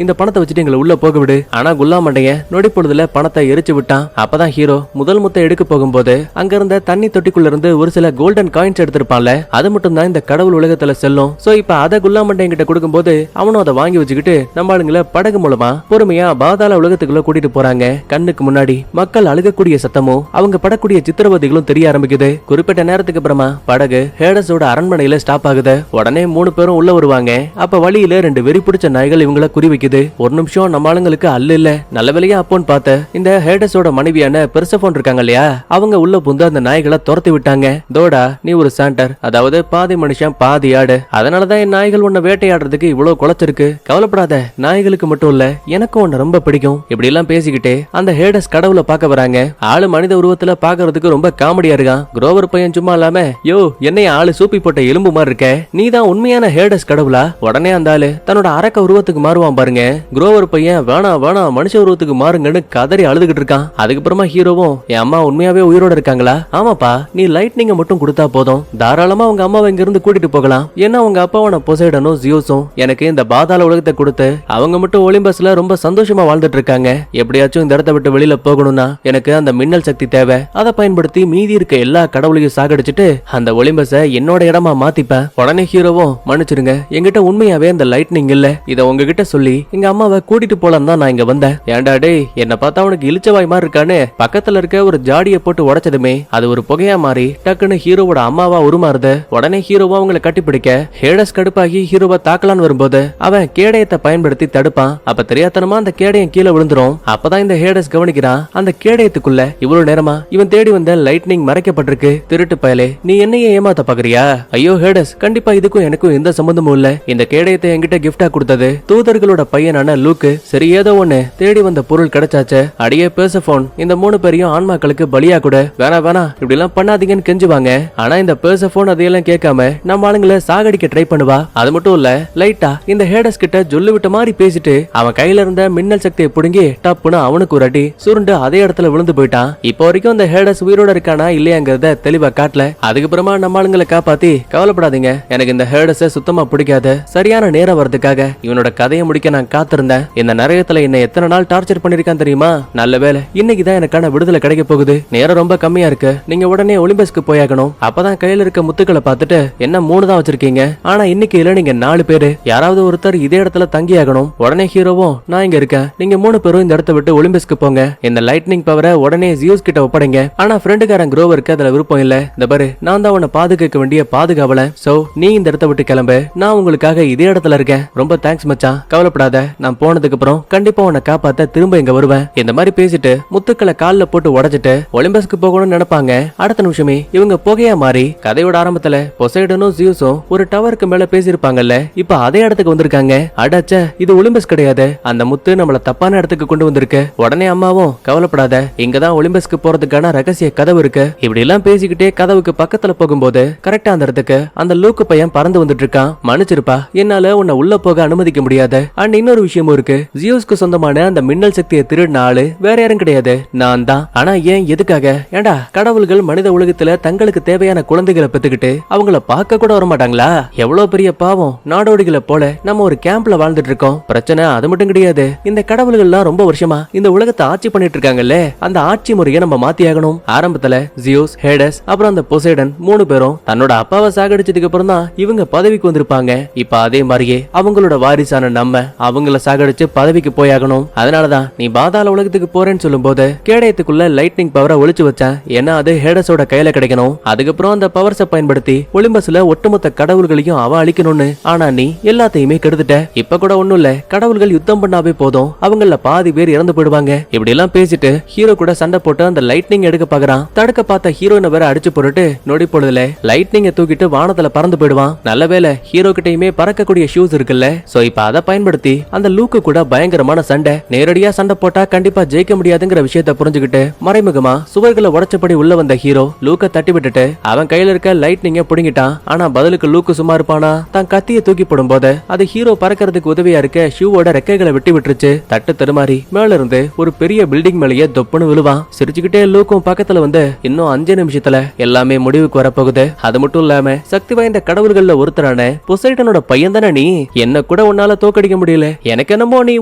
இந்த பணத்தை வச்சுட்டு எங்களை உள்ள போக விடு. ஆனா குல்லா மண்டைய நொடி பொழுதுல பணத்தை எரிச்சு விட்டான். அப்பதான் ஹீரோ முதல் முத்தை எடுக்க போகும்போது அங்க இருந்த தண்ணி தொட்டிக்குள்ள இருந்து ஒரு சில கோல்டன் காயின்ஸ் எடுத்திருப்பான்ல, அது மட்டும் தான் இந்த கடவுள் உலகத்துல செல்லும். சோ இப்ப அதை குல்லா மண்டைய கிட்ட கொடுக்கும்போது அவனும் அதை வாங்கி வச்சுக்கிட்டு நம்ம ஆளுங்களை படகு மூலமா பொறுமையா பாதாள உலகத்துக்குள்ள கூட்டிட்டு போறாங்க. கண்ணுக்கு முன்னாடி மக்கள் அழுகக்கூடிய சத்தமும் அவங்க படக்கூடிய சித்திரவதைகளும் தெரிய ஆரம்பிக்குது. குறிப்பிட்ட நேரத்துக்கு அப்புறமா படகு ஹேடஸோட அரண்மனையில ஸ்டாப் ஆகுது. உடனே 3 பேரும் உள்ள வருவாங்க. அப்ப வழியில 2 வெறி பிடிச்ச நாய்கள் இவங்கள குறி வைக்குது. ஒரு நிமிஷம் நம்ம ஆளுங்களுக்கு அல்ல இல்ல, நல்ல வேலையா அப்போன்னு பார்த்த இந்த ஹேடஸோட மனைவியான பெர்செஃபோன் இருக்காங்க இல்லையா, அவங்க உள்ள புந்து அந்த நாய்களை துரத்தி விட்டாங்க. தோடா நீ ஒரு சாண்டர், அதாவது பாதி மனுஷன் பாதி ஆடு, அதனாலதான் என் நாய்கள் உன்னை வேட்டையாடுறதுக்கு இவ்வளவு குலைச்சிருக்கு. கவலைப்படாத, நாய்களுக்கு மட்டும் இல்ல எனக்கும் உன்னை ரொம்ப பிடிக்கும். இப்படி எல்லாம் பேசிக்கிட்டே அந்த ஹேடஸ் கடவுளை பார்க்க வராங்க. ஆளு மனித உருவத்துல பாக்குறதுக்கு ரொம்ப காமெடியா இருக்கான். குரோவர் பையன் சும்மா இல்லாம, யோ என்னைய ஆளு சூப்பி போட்ட எலும்பு மாதிரி இருக்க, நீதான் உண்மையான ஹேடஸ் கடவுளா? உடனே அந்த ஆளு தன்னோட அரக்க உருவத்துக்கு மாறுவான் பாருங்க. குரோவர் பையன் வேணா வேணா மனுஷ உருவத்துக்கு மாறுங்கன்னு கதறி அழுதுகிட்டு இருக்கான். அதுக்கப்புறமா ஹீரோவும், என் அம்மா உண்மையாவே உயிரோட இருக்காங்களா? ஆமாப்பா, நீ லைட்னிங்க மட்டும் கொடுத்தா போதும், தாராளமா உங்க அம்மாவை இங்க இருந்து கூட்டிட்டு போகலாம். ஏன்னா உங்க அப்பாவான பொசைடனும் ஜியோஸும் எனக்கு இந்த பாதாள உலகத்தை கொடுத்து அவங்க மட்டும் ஒலிம்பஸ்ல ரொம்ப சந்தோஷமா வாழ்ந்துட்டு இருக்காங்க. எப்படியாச்சும் இந்த இடத்தை விட்டு வெளியில போகணும்னா எனக்கு அந்த மின்னல் சக்தி தேவை. அதை பயன்படுத்தி மீதி இருக்க எல்லா கடவுளையும் சாகடிச்சிட்டு அந்த ஒலிம்பஸ என்னோட இடமா மாத்திப்பேன். உடனே ஹீரோவும், மன்னிச்சிருங்க, என்கிட்ட உண்மையாவே அந்த லைட்னிங் இல்ல, இத உங்ககிட்ட சொல்லி எங்க அம்மாவை கூட்டிட்டு போலாம் தான் நான் இங்க வந்தேன். ஏண்டா டேய், என்ன பார்த்தா அவனுக்கு இழிச்சவாய் மாதிரி இருக்கானு பக்கத்துல இருக்க ஒரு ஜாடியை போட்டு உடைச்சதுமே அது ஒரு புகையா மாறி டக்குன்னு ஹீரோவோட அம்மாவா உருமாறுது. உடனே ஹீரோவா அவங்களை கட்டிப்பிடிக்க ஹேடஸ் கடுப்பாகி ஹீரோவை தாக்கலான்னு வரும்போது அவன் கேடயத்தை பயன்படுத்தி தடுப்பான். அப்ப தெரியாதனமா அந்த கேடயம் கீழே விழுந்துரும். அப்பதான் இந்த ஹேடஸ் கவனிக்கிறான், அந்த கேடயத்துக்குள்ள இவ்வளவு நேரமா இவன் தேடி வந்த லைட்னிங் மறைக்கப்பட்டிருக்கு. திருட்டு பயலே, நீ என்னையே ஏமாத்த பாக்குறியா? ஐயோ ஹேடஸ், கண்டிப்பா இதுக்கும் எனக்கும் எந்த சம்பந்தமும் இல்ல. இந்த கேடயத்தை என்கிட்ட கிஃப்டா கொடுத்தது தூதர்களோட பையனான லூக்கு. சரி ஏதோ ஒண்ணு தேடி வந்த பொருள் கிடைச்சாச்சு. அடியே பெர்செஃபோன், இந்த 3 பேரையும் ஆன்மாக்களுக்கு பலியா கூட. வேணா வேணா இப்படி எல்லாம் பண்ணாதீங்கன்னு கெஞ்சுவாங்க. ஆனா இந்த பெர்செஃபோன் அதையெல்லாம் கேட்காம நம்ம ஆளுங்களை சாகடிக்க ட்ரை பண்ணுவா. அது மட்டும் இல்ல, லைட்டா இந்த ஹேடஸ் கிட்ட ஜொல்லு விட்ட மாதிரி பேசிட்டு அவன் கையில இருந்த மின்னல் சக்தியை புடுங்கி டப்புன்னு அவனுக்கு ஒரு அடி சுருண்டு அதே இடத்துல விழுந்து போயிட்டான். இப்போ வரைக்கும் இந்த ஹேடஸ் உயிரோட இருக்கானா இல்லையாங்கிறத தெளிவா காட்டல. அதுக்கப்புறமா நம்ம ஆளுங்களை காப்பாத்தி, கவலைப்படாதீங்க, எனக்கு இந்த ஹேடஸ சுத்தமா பிடிக்காது, சரியான நேரம் வரதுக்காக இவனோட கதையை முடிக்க நான் காத்திருந்தேன். இந்த நரகத்துல என்ன எத்தனை நாள் டார்ச்சர் பண்ணிருக்கான் தெரியுமா? நல்ல வேலை, இன்னைக்கு தான் எனக்கான விடுதலை கிடைக்க போகுது. நேரம் ரொம்ப கம்மியா இருக்கு, நீங்க உடனே ஒலிம்பஸ்க்கு போயாகணும். அப்பதான் கையில இருக்க முத்துக்களை பார்த்துட்டு என்ன 3 தான் வச்சிருக்கீங்க, ஆனா இன்னைக்கு இல்ல நீங்க 4 பேரு, யாராவது ஒருத்தர் இதே இடத்துல தங்கி ஆகணும். உடனே ஹீரோவும், நான் இங்க இருக்கேன், நீங்க 3 பேரும் இந்த இடத்தை விட்டு ஒலிம்பஸ்க்கு போங்க. இந்த லைட்னிங் பவரை உடனே ஜியோஸ் கிட்ட ஒப்படைங்க. ஆனா ஃப்ரெண்டுக்காரன் குரோவருக்கு அதுல விருப்பம் இல்ல. இந்த பாரு, நான் தான் உன்னை பாதுகாக்க வேண்டிய பாதுகாவலன். சோ நீ இந்த இடத்தை விட்டு கிளம்பு, நான் உங்களுக்காக இதே இடத்துல இருக்கேன். ரொம்ப தேங்க்ஸ் மச்சான், கவலைப்படாத, நான் போனதுக்கு அப்புறம் கண்டிப்பா உன்னை காப்பாத்த திரும்ப இங்க வருவேன். இந்த மாதிரி பேசிட்டு முத்துக்களை கால்ல போட்டு உடைச்சிட்டு ஒலிம்பஸ்க்கு போகணும்னு நினைப்பாங்க. அடுத்த நிமிஷமே இவங்க புகையா மாறி கதையோட ஆரம்பத்துல பொசைடனும் ஜியூஸும் ஒரு டவருக்கு மேல பேசிருப்பாங்கல்ல, இப்ப அதே இடத்துக்கு வந்திருக்காங்க. அடச்ச, இது ஒலிம்பஸ் கிடையாது, அந்த முத்து நம்மள தப்பான இடத்துக்கு கொண்டு வந்திருக்கு. உடனே அம்மாவும், கவலைப்படாத, இங்கதான் ஒலிம்பஸ்க்கு போறதுக்கான ரகசிய கதவு இருக்கு. இப்படி எல்லாம் பேசிக்கிட்டே கதவுக்கு பக்கத்துல போகும்போது கரெக்டா அந்த இடத்துக்கு அந்த லூக்கு பையன் பறந்து வந்துட்டு இருக்கான். மன்னிச்சிருப்பா, என்னால உன்னை உள்ள போக அனுமதிக்க முடியாது. அண்ட் இன்னொரு விஷயமும் இருக்கு, ஜியோஸ்க்கு சொந்தமான அந்த மின்னல் சக்தியை திருடின ஆளு வேற யாரும் கிடையாது, நான் தான். ஆனா ஏன், எதுக்காக? ஏண்டா கடவுள்கள் மனித உலகத்துல தங்களுக்கு தேவையான குழந்தைகளை பெத்துக்கிட்டு அவங்கள பார்க்க கூட வர மாட்டாங்களா? எவ்வளவு பெரிய பாவம், நாடோடிகளை போல நம்ம ஒரு கேம்ப்ல வாழ்ந்துட்டு இருக்கோம். பிரச்சனை அது மட்டும் கிடையாது, இந்த கடவுள்கள்லாம் ரொம்ப வருஷமா இந்த உலகத்தை ஆட்சி பண்ணிட்டு இருக்காங்கல்ல, அந்த ஆட்சி முறையை நம்ம மாத்தி ஆகணும். ஆரம்பத்துல ஜியோஸ், ஹேடஸ், அப்புறம் அந்த பொசைடன் 3 பேரும் தன்னோட அப்பாவை சாகடிச்சதுக்கு அப்புறம் தான் இவங்க பதவிக்கு வந்திருப்பாங்க. இப்ப அதே மாதிரியே அவங்களோட வாரிசான நம்ம அவங்கள சாகடிச்சு பதவிக்கு போயாகணும். அதனாலதான் நீ பாதாள உலகத்துக்கு போறேன்னு சொல்லும் போது கேடயத்துக்குள்ள லைட்னிங் பவரை ஒளிச்சு வச்சேன். ஏன்னா அது ஹேடஸோட கையில கிடைக்கணும். அதுக்கப்புறம் அந்த பவர்ஸை பயன்படுத்தி ஒலிம்பஸ்ல ஒட்டுமொத்த கடவுள்களையும் அவ அழிக்கணும்னு. ஆனா நீ எல்லாத்தையுமே கெடுத்துட்ட. இப்ப கூட ஒண்ணும் இல்ல, கடவுள்கள் யுத்தம் பண்ணாவே போதும், அவங்கள பாதி பேர் இறந்து போயிடுவாங்க. இப்படி எல்லாம் பேசிட்டு ஹீரோ கூட சண்டை போட்டு அந்த லைட்னிங் எடுக்க பாக்குறான். தடுக்க பார்த்த ஹீரோனை வேற அடிச்சு போட்டுட்டு நொடி பொழுதுல லைட்னிங்க தூக்கிட்டு வானத்துல பறந்து போயிடுவான். நல்ல வேலை, ஹீரோ கிட்டயுமே பறக்கக்கூடிய ஷூஸ் இருக்குல்ல, சோ இப்ப அதை பயன்படுத்தி அந்த லூக்கு கூட பயங்கரமான சண்டை. நேரடியா சண்டை போட்டா கண்டிப்பா ஜெயிக்க முடியாதுங்கிற விஷயத்தை புரிஞ்சுக்கிட்டு மறைமுகமா சுவர்களை உடைச்சபடி உள்ள வந்த ஹீரோ லூக்க தட்டி விட்டுட்டு அவன் கையில இருக்க லைட்னிங்க புடுங்கிட்டான். ஆனா பதிலுக்கு லூக்கு சும்மா இருப்பானா? தான் கத்திய தூக்கி போடும் போது அது அது ஹீரோ பறக்கிறதுக்கு உதவியா இருக்க ஷூவோட ரெக்கைகளை வெட்டி விட்டுருச்சு. தட்டு தடுமாறி மேல இருந்து ஒரு பெரிய பில்டிங் மேலேயே தொப்புன்னு விழுவான். சிரிச்சுக்கிட்டே லூக்கும் பக்கத்துல வந்து இன்னும் 5 நிமிஷத்துல எல்லாமே முடிவுக்கு வரப்போகுது. அது மட்டும் இல்லாம சக்தி வாய்ந்த கடவுள்கள்ல ஒருத்தரான பொசைடனோட பையன் தானே நீ, என்ன கூட உன்னால தோக்கடிக்க முடியல, எனக்கு என்னமோ நீ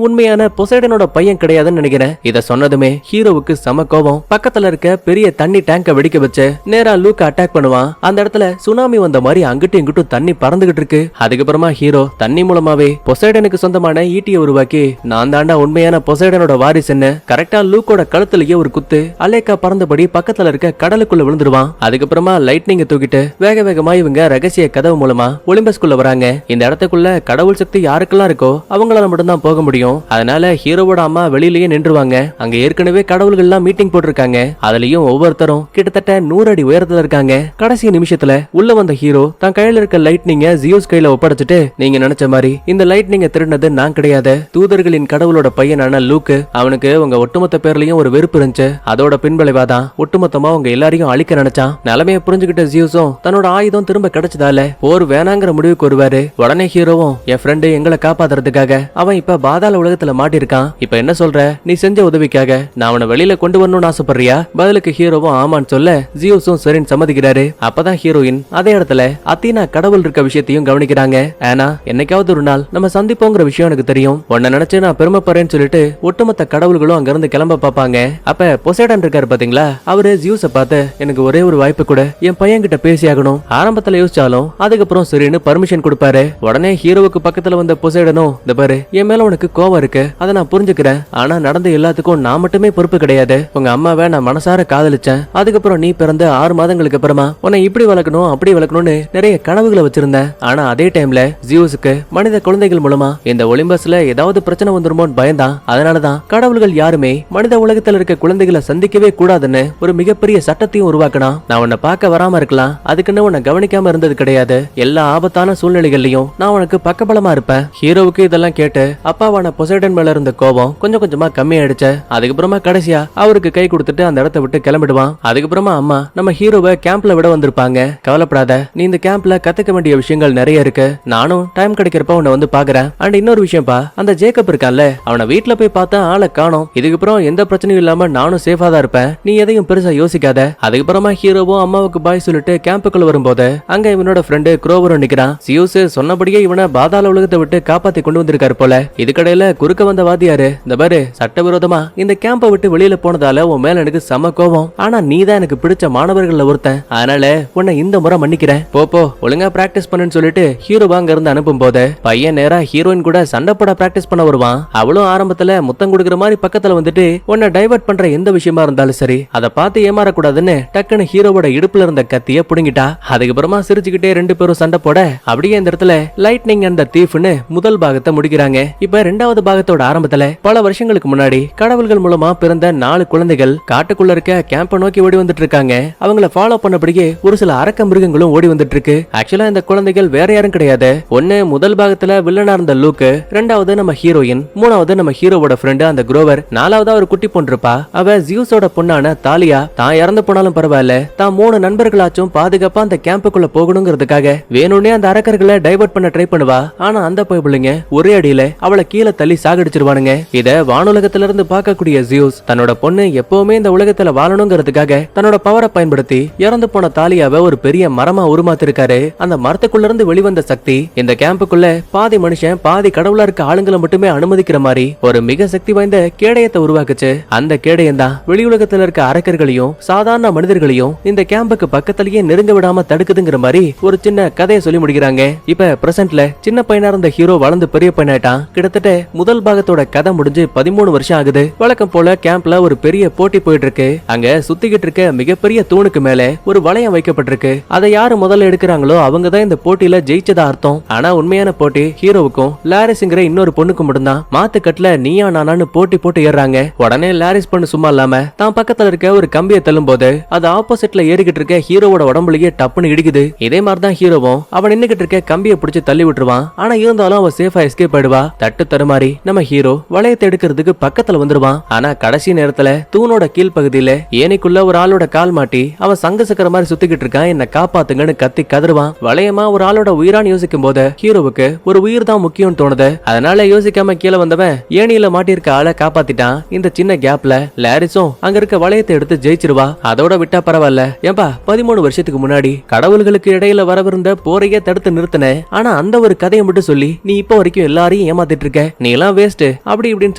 உண்மையான பொசைடனோட பையன் கிடையாதுன்னு நினைக்கிறேன். இத சொன்னதுமே ஹீரோவுக்கு சம கோபம். பக்கத்துல இருக்க பெரிய தண்ணி டேங்க வெடிக்க வச்சு நேரா லூக்க அட்டாக் பண்ணுவான். அந்த இடத்துல சுனாமி வந்த மாதிரி அங்கிட்டும் இங்கிட்டும் தண்ணி பறந்துகிட்டு இருக்கு. அதுக்கப்புறமா ஹீரோ தண்ணி மூலமாவே பொசைடனுக்கு சொந்தமான ஈட்டியை உருவாக்கி நான் தாண்டா உண்மையான பொசைடனோட வாரிசுன்னு கரெக்டா லூக்கோட கழுத்துலயே ஒரு குத்து அலேக்கா பறந்தபடி பக்கத்துல இருக்க கடலுக்குள்ள விழுந்துருவான். அதுக்கப்புறமா லைட்னிங்க தூக்கிட்டு வேக வேகமா இவங்க ரகசிய கதவு மூலமா ஒலிம்பஸ்குள்ள வராங்க. இந்த இடத்துக்குள்ள கடவுள் சக்தி யாருக்கெல்லாம் இருக்கோ அவங்களால மட்டும்தான் போக முடியும். அதனால ஹீரோவோட அம்மா வெளியிலேயே நின்றுவாங்க. அங்க ஏற்கனவே கடவுள்கள் எல்லாம் மீட்டிங் போட்டிருக்காங்க. அதுலயும் ஒவ்வொருத்தரும் கிட்டத்தட்ட 100 அடி உயரத்துல இருக்காங்க. கடைசி நிமிஷத்துல உள்ள வந்த ஹீரோ தன் கையில இருக்க லைட்னிங்க ஜியோஸ் கையில ஒப்படைச்சிட்டு நீங்க நினைச்ச மாதிரி இந்த லைட்னிங்க திருடினது நான் கிடையாது, தூதர்களின் கடவுளோட பையனான லூக்கு. அவனுக்கு உங்க ஒட்டுமொத்த பேர்லயும் ஒரு வெறுப்பு இருந்துச்சு. அதோட பின்பளைவாதான் ஒட்டுமொத்தமா உங்க எல்லாரையும் அழிக்க நினைச்சான். நிலைமையை புரிஞ்சுக்கிட்ட ஜியோஸும் தன்னோட ஆயுதம் திரும்ப கிடைச்சதால போர் வேணாங்கிற முடிவுக்கு வருவாரு. உடனே ஹீரோவும் என் ஃப்ரெண்டு எங்களை காப்பாத்துறதுக்காக அவன் இப்ப பாதாள உலகத்துல மாட்டிருக்கான். இப்ப என்ன சொல்ற, நீ செஞ்ச உதவிக்காக நான் அவனை வெளியில கொண்டு வரணும்னு ஆசைப்படுறியா? பதிலுக்கு ஹீரோவும் ஆமான்னு சொல்ல ஜியோஸும் சரின்னு சம்மதிக்கிறாரு. அப்பதான் ஹீரோயின் அதே இடத்துல அத்தீனா கடவுள் இருக்க விஷயத்தையும் கவனிக்கிறாங்க. ஆனா என்னைக்காவது ஒரு நாள் நம்ம சந்திப்போங்கிற விஷயம் எனக்கு தெரியும், உன்னை நினைச்சு நான் பெருமைப்படுறேன்னு சொல்லிட்டு ஒட்டுமொத்த கடவுள்களும் அங்க இருந்து கிளம்ப பாப்பாங்க. அப்ப பொசைடன் இருக்காரு பாத்தீங்களா, அவரு ஜியூஸ பார்த்து எனக்கு ஒரே ஒரு வாய்ப்பு கூட, என் பையன் கிட்ட பேசி ஆகணும். ஆரம்பத்துல யோசிச்சாலும் அதுக்கப்புறம் சரின்னு பர்மிஷன் கொடுப்பாரு. உடனே ஹீரோவுக்கு பக்கத்துல வந்த பொசைடனும் இந்த பாரு என் மேல உனக்கு கோவம் இருக்கு, அதை நான் புரிஞ்சுக்கிறேன். ஆனா நடந்த எல்லாத்துக்கும் நான் மட்டுமே பொறுப்பு கிடையாது. உங்க அம்மாவை நான் மனசார காதலிச்சேன். அதுக்கப்புறம் நீ பிறந்த 6 மாதங்களுக்கு அப்புறமா உன்னை இப்படி வளர்க்கணும் அப்படி வளர்க்கணும்னு நிறைய கனவுகளை வச்சிருந்தேன். ஆனா அதே டைம்ல ஜியூஸுக்கு மனித குழந்தைகள் மூலமா இந்த ஒலிம்பஸ்ல ஏதாவது பிரச்சனை வந்துருமோன்னு பயந்தான். அதனாலதான் கடவுள்கள் யாருமே மனித உலகத்துல இருக்க குழந்தைகளை சந்திக்கவே கூடாதுன்னு ஒரு மிகப்பெரிய சட்டத்தையும் உருவாக்கினான். நான் உன்னை பார்க்க வராம இருக்கலாம், அதுக்குன்னு உன்னை கவனிக்காம இருந்தது கிடையாது. எல்லா ஆபத்தான சூழ்நிலைகள்லயும் நான் உனக்கு பக்கபலமா இருப்பேன். ஹீரோவுக்கு இதெல்லாம் கேட்டு அப்பாவான பொசைடன் மேல இருந்த கோபம் கொஞ்சம் கொஞ்சமா கம்மியாயிடுச்சு. அதுக்கப்புறமா கடைசியா அவருக்கு கை கொடுத்துட்டு அந்த இடத்தை விட்டு கிளம்பிடுவான். அதுக்கப்புறமா அம்மா நம்ம ஹீரோவை கேம்ப்ல விட வந்திருப்பாங்க. கவலைப்படாத, நீ இந்த கேம்ப்ல கத்துக்க வேண்டிய விஷயங்கள் நிறைய இருக்கு. நானும் டைம் கிடைக்கிறப்ப உன்னை வந்து பாக்குறேன். அண்ட் இன்னொரு விஷயம்ப்பா, அந்த ஜேக்கப் இருக்கான்ல, அவனை வீட்டுல போய் பார்த்தா ஆளை காணோம். இதுக்கப்புறம் எந்த பிரச்சனையும் இல்லாம நானும் சேஃபா தான் இருப்பேன். நீ எதையும் பெருசா யோசிக்காத. அதுக்கப்புறமா ஹீரோவும் அம்மாவுக்கு பாய் சொல்லிட்டு கேம்புக்குள்ள வரும்போது அங்க இவனோட ஃப்ரெண்டு குரோவரும் நிக்கிறான். சியூஸ் சொன்னபடியே இவனை பாதாள உலகத்தை விட்டு காப்பாத்தி கொண்டு வந்திருக்காரு போல. இதுக்கடையில குறுக்க வந்த வாதியாரு இந்த பாரு சட்டவிரோதமா இந்த கேம்பை விட்டு வெளியில போனதால உன் மேல எனக்கு செம கோபம். ஆனா நீ தான் எனக்கு பிடிச்ச மாணவர்கள்ல ஒருத்தன், அதனால உன்னை இந்த முறை மன்னிக்கிறேன். போ ஒழுங்கா பிராக்டிஸ் பண்ணுன்னு சொல்லிட்டு ஹீரோவா அங்க இருந்து அனுப்பும் போது பையன் நேரா ஹீரோயின் கூட சண்டை போட பிராக்டிஸ் பண்ண வருவான். அவளும் ஆரம்பத்துல முத்தம் கொடுக்குற மாதிரி பக்கத்துல வந்துட்டு உன்னை டைவர்ட் பண்ற எந்த விஷயமா இருந்தாலும் சரி அதை பார்த்து ஏமாறக்கூடாதுன்னு டக்குன்னு ஹீரோவோட இடுப்புல இருந்த கத்திய புடுங்கிட்டா. அதுக்கப்புறமா சிரிச்சுக்கிட்டே 2 பேரும் சண்டை போட அப்படியே இந்த இடத்துல லைட்னிங் அண்ட் தி தீஃப்னு முதல் பாகத்தை முடிக்கிறாங்க. இப்ப 2வது பாகத்தோட ஆரம்பத்துல பல வருஷங்களுக்கு முன்னாடி கடவுள்கள் மூலமா பிறந்த 4 குழந்தைகள் காட்டுக்குள்ள இருக்க கேம்ப நோக்கி ஓடி வந்துட்டு இருக்காங்க. அவங்கள ஃபாலோ பண்ணபடியே ஒரு சில அரக்க மிருகங்களும் ஓடி வந்துட்டு இருக்கு. ஆக்சுவலா இந்த குழந்தைகள் வேற யாரும் கிடையாது. ஒன்னு முதல் பாகத்துல வில்லனா இருந்த லூக்கு, 2வது நம்ம ஹீரோயின், 3வது நம்ம ஹீரோவோட ஃப்ரெண்ட் அந்த குரோவர், 4வதா ஒரு குட்டி பொண்ணு இருப்பா. அவ ஜியூஸோட பொண்ணான தாலியா. தான் இறந்து போனாலும் பரவாயில்ல, தான் 3 நண்பர்களாச்சும் பாதுகாப்பா அந்த கேம்புக்குள்ள போகணுங்கிறதுக்காக வேணும்னே அந்த அரக்கர்களை டைவர்ட் பண்ண ட்ரை பண்ணுவா. ஆனா அந்த பிள்ளைங்க ஒரே அடியில அவளை கீழே தள்ளி சாகடிச்சிருவானுங்க. இத வானுலகத்துல இருந்து பார்க்கக்கூடிய ஜியூஸ் தன்னோட பொண்ணு எப்பவுமே இந்த உலகத்துல வாழணுங்கிறதுக்காக தன்னோட பவரை பயன்படுத்தி இறந்து போன தாலியாவை ஒரு பெரிய மரமா உருமாத்திருக்காரு. அந்த மரத்துக்குள்ள இருந்து வெளிவந்த சக்தி இந்த கேம்புக்குள்ள பாதி மனுஷன் பாதி கடவுளா இருக்க ஆளுங்களை மட்டுமே அனுமதிக்கிற மாதிரி ஒரு மிக சக்தி வாய்ந்த கேடயத்தை உருவாக்குச்சு. அந்த கேடயம் தான் வெளி உலகத்துல இருக்க அரக்கர்களையும் சாதாரண மனிதர்களையும் இந்த கேம்புக்கு பக்கத்திலேயே நெருங்க விடாம தடுக்குதுங்கிற மாதிரி ஒரு சின்ன கதையை சொல்லி முடிக்கிறாங்க. இப்ப பிரசன்ட்ல சின்ன பையனா இருந்த ஹீரோ வளர்ந்து பெரிய பையனாயிட்டான். கிட்டத்தட்ட முதல் பாகத்தோட கதை முடிஞ்சு 13 வருஷம் ஆகுது. வழக்கம் போல கேம்ப்ல ஒரு பெரிய போட்டி போயிட்டு இருக்கு. அங்க சுத்திக்கிட்டு இருக்க மிகப்பெரிய தூணுக்கு மேல ஒரு வளையம் வைக்கப்பட்டிருக்கு. அதை யாரு முதல்ல எடுக்கிறாங்களோ அவங்க தான் இந்த போட்டியில ஜெயிச்சதா அர்த்தம். ஆனா உண்மையான போட்டி ஹீரோவுக்கும் லாரிஸ்ங்கிற இன்னொரு பொண்ணுக்கு மட்டும்தான். மாத்துக்கட்டுல நீயா நானான்னு போட்டு ஏறாங்க. உடனே லாரிஸ் பொண்ணு சும்மா இல்லாம தான் பக்கத்துல இருக்க ஒரு கம்பியை தள்ளும் போது அது ஆப்போசிட்ல ஏறிக்கிட்டு இருக்க ஹீரோவோட உடம்புலயே டப்புன்னு இடிக்குது. இதே மாதிரிதான் ஹீரோவும் அவன் நின்னுகிட்டு இருக்க கம்பியை பிடிச்சு தள்ளி விட்டுருவான். ஆனா இருந்தாலும் அவன் சேஃபா எஸ்கேப் ஆயிடுவா. தட்டு தருமாறி நம்ம ஹீரோ வளையத்தை எடுக்கிறதுக்கு பக்கத்துல வந்துருவான். ஆனா கடைசி நேரத்துல தூணோட கீழ்பகுதியில ஏனிக்குள்ள ஒரு ஆளோட கால் மாட்டி அவன் சங்கு சக்கர மாதிரி சுத்திக்கிட்டு இருக்கான். என்ன காப்பாத்துங்கன்னு கத்தி கதறுவான். வளையமா ஒரு ஆளோட உயிரான்னு யோசிக்கும் போது ஹீரோவுக்கு ஒரு உயிர் தான் முக்கியம் தோணுது. அதனால யோசிக்காம கீழே வந்தவன் ஏணியில மாட்டிருக்க ஆளை காப்பாத்திட்டான். இந்த சின்ன கேப்ல லாரிஸும் அங்க இருக்க வளையத்தை எடுத்து ஜெயிச்சிருவா. அதோட விட்டா பரவாயில்ல. ஏன்பா 13 வருஷத்துக்கு முன்னாடி கடவுள்களுக்கு இடையில வரவிருந்த போரையே தடுத்து நிறுத்தின. ஆனா அந்த ஒரு கதையை மட்டும் சொல்லி நீ இப்ப வரைக்கும் எல்லாரையும் ஏமாத்திட்டு இருக்க. நீ எல்லாம் வேஸ்ட் அப்படி இப்படின்னு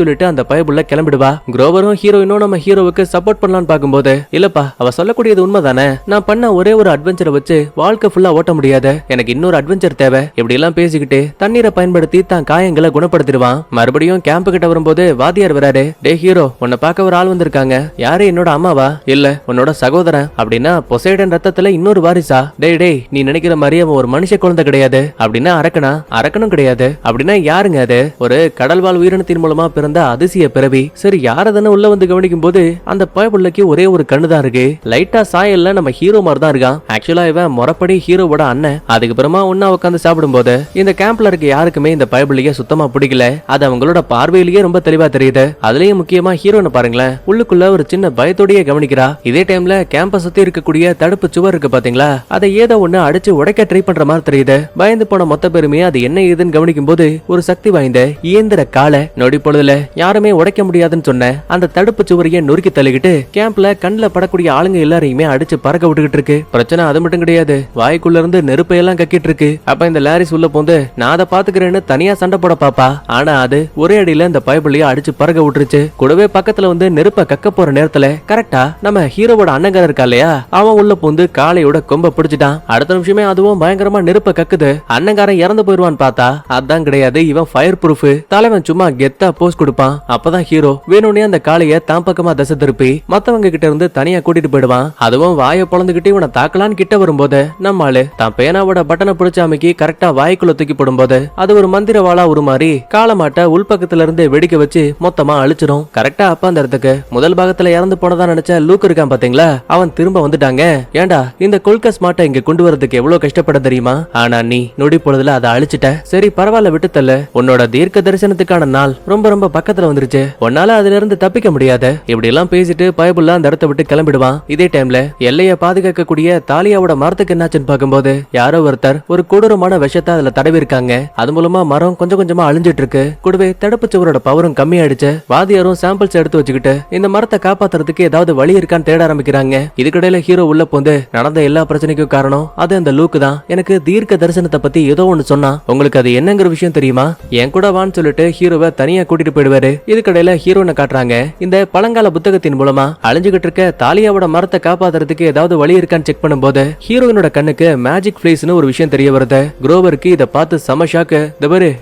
சொல்லிட்டு அந்த பயபுள்ள கிளம்பிடுவா. குரோவரும் ஹீரோயினும் நம்ம ஹீரோவுக்கு சப்போர்ட் பண்ணலான்னு பாக்கும்போது இல்லப்பா அவ சொல்லக்கூடியது உண்மைதானே. நான் பண்ண ஒரே ஒரு அட்வென்ச்சரை வச்சு வாழ்க்கை ஃபுல்லா ஓட்ட முடியாது. எனக்கு இன்னொரு அட்வென்ச்சர் தேவை. இப்படி எல்லாம் பேசிக்கிட்டு தண்ணீரை பயன்படுத்தி தான் காயங்களை குணப்படுத்திடுவான். மறுபடியும் கேம்ப் கிட்ட வரும்போது வாத்தியார் வராரு. டே ஹீரோ உன்னை பார்க்க ஒரு ஆள் வந்திருக்காங்க. யாரு என்னோட அம்மாவா? இல்ல உன்னோட சகோதரன். அப்படின்னா பொசைடன் ரத்தத்துல இன்னொரு வாரிசா? டேய் நீ நினைக்கிற மாதிரி அவன் ஒரு மனுஷ குழந்தை கிடையாது. அப்படின்னா அரக்கனும் கிடையாது. அப்படின்னா யாருங்க அது? ஒரு கடல்வாழ் உயிரினத்தின் மூலமா பிறந்த அதிசய பிறவி. சரி யாரதானே உள்ள வந்து கவனிக்கும் போது அந்த பயபுள்ளைக்கு ஒரே ஒரு கண்ணுதான் இருக்கு. லைட்டா சாயல்ல நம்ம ஹீரோ மாதிரி தான் இருக்கான். ஆக்சுவலா இவன் முறப்படி ஹீரோவோட அண்ணன். அதுக்கப்புறமா ஒன்னா உட்காந்து சாப்பிடும் போது இந்த கேம்ப்ல இருக்க யாருக்குமே இந்த பயபுள்ளைய சுத்தமா பிடிக்கல. அது அவங்களோட பார்வையிலேயே ரொம்ப தெளிவா தெரியுது. அதுலயும் முக்கியமா ஹீரோன்னு பாருங்களேன், உள்ளுக்குள்ள ஒரு சின்ன பயத்தோடயே கவனிக்கிறா. இதே டைம்ல கேம்பஸ் சுத்தி இருக்கக்கூடிய தடுப்பு சுவர் இருக்கு பாத்தீங்களா, அதை ஏதோ ஒண்ணு அடிச்சு உடைக்க ட்ரை பண்ற மாதிரி தெரியுது. பயந்து போன மொத்த பேருமே அது என்ன ஏதுன்னு கவனிக்கும் போது ஒரு சக்தி வாய்ந்த இயந்திர காலை நொடி பொழுதுல யாருமே உடைக்க முடியாதுன்னு சொன்ன அந்த தடுப்பு சுவரையே நொறுக்கி தள்ளிக்கிட்டு கேம்ப்ல கண்ணுல படக்கூடிய ஆளுங்க எல்லாரையுமே அடிச்சு பறக்க விட்டுக்கிட்டு இருக்கு. பிரச்சனை அது மட்டும் கிடையாது, வாய்க்குள்ள இருந்து நெருப்பையெல்லாம் கக்கிட்டு இருக்கு. அப்ப இந்த லாரிஸ் உள்ள போந்து நான் அதை பாத்துக்கிறேன்னு தனியா சண்டை போட பாப்பா. ஆனா அது ஒரே அடியில இந்த பயபுள்ளைய அடிச்சு பறக்க விட்டுருச்சு. கூடவே பக்கத்துல வந்து நெருப்ப கக்க போற நேரத்துல கரெக்டா நம்ம ஹீரோவோட அண்ணங்கார இருக்கா இல்லையா, அவன் உள்ள போந்து காளையோட கொம்ப பிடிச்சிட்டான். அடுத்த நிமிஷமே அதுவும் பயங்கரமா நெருப்ப கக்குது. அண்ணங்காரன் இறந்து போயிருவான்னு பார்த்தா அதான் கிடையாது, இவன் ஃபயர் ப்ரூஃப். தலைவன் சும்மா கெத்தா போஸ் கொடுப்பான். அப்பதான் ஹீரோ வேணும்னே அந்த காளைய தான் பக்கமா தசை திருப்பி மத்தவங்க கிட்ட இருந்து தனியா கூட்டிட்டு போயிடுவான். அதுவும் வாயை பொழந்துகிட்டு இவனை தாக்கலான்னு கிட்ட வரும்போது நம்மாளு தான் பேனாவோட பட்டனை பிடிச்ச அமைக்கி கரெக்டா வாய்க்குள்ள தூக்கி போடும்போது அது ஒரு மந்திர வாளா உருமாறி காலமாட்ட உள்பக்கத்துல இருந்து வெடிக்க வச்சு மொத்தமா அழிச்சிரும். கரெக்டா அப்ப அந்த இடத்துக்கு முதல் பாகத்துல இறந்து போனதா நினைச்ச லூக் இருக்கான் பாத்தீங்களா, அவன் திரும்ப வந்துட்டாங்க. ஏண்டா இந்த கொல்கஸ் மாட்டை இங்க கொண்டு வரதுக்கு எவ்வளவு கஷ்டப்பட தெரியுமா, ஆனா நீ நொடி பொழுதுல அதை அழிச்சிட்ட. சரி பரவாயில்ல விட்டு தள்ள, உன்னோட தீர்க்க தரிசனத்துக்கான நாள் ரொம்ப ரொம்ப பக்கத்துல வந்துருச்சு, உன்னால அதுல இருந்து தப்பிக்க முடியாது. இப்படி எல்லாம் பேசிட்டு பயபுள்ள அந்த இடத்தை விட்டு கிளம்பிடுவான். இதே டைம்ல எல்லைய பாதுகாக்கக்கூடிய தாலியாவோட மரத்துக்கு என்னாச்சுன்னு பாக்கும்போது யாரோ ஒருத்தர் ஒரு கொடூரமான விஷத்தை அதுல தடவி இருக்காங்க. அது மூலமா மரம் கொஞ்சம் கொஞ்சமா அழிஞ்சிட்டு இருக்கு. கூடவே தடுப்பு சுவரோட பவரும் கம்மியாயிடுச்சு. வாதியாரும் சாம்பிள்ஸ் எடுத்து வச்சுக்கிட்டு இந்த மரத்தை காப்பாத்துறதுக்கு ஏதாவது வழி இருக்கான்னு தேட ஆரம்பிக்கிறாங்க. இதுக்கிடையில ஹீரோ உள்ள போந்து நடந்த எல்லா பிரச்சனைக்கும் காரணம் அது அந்த லூக்கு தான். எனக்கு தீர்க்க தரிசனத்தை பத்தி ஏதோ ஒண்ணு சொன்னா, உங்களுக்கு அது என்னங்கிற விஷயம் தெரியுமா, என் கூட வான்னு சொல்லிட்டு ஹீரோவை தனியா கூட்டிட்டு போயிடுவாரு. இதுக்கடையில ஹீரோனை காட்டுறாங்க. இந்த பழங்கால புத்தகத்தின் மூலமா அழிஞ்சுகிட்டு இருக்க தாலியாவோட மரத்தை காப்பாத்துறதுக்கு ஏதாவது வழி இருக்கான்னு செக் பண்ணும்போது ஹீரோயினோட கண்ணுக்கு மேஜிக் ஃபிளேஸ்னு ஒரு விஷயம் தெரிய வருது. குரோவருக்கு இத பார்த்து செம ஷாக்கு.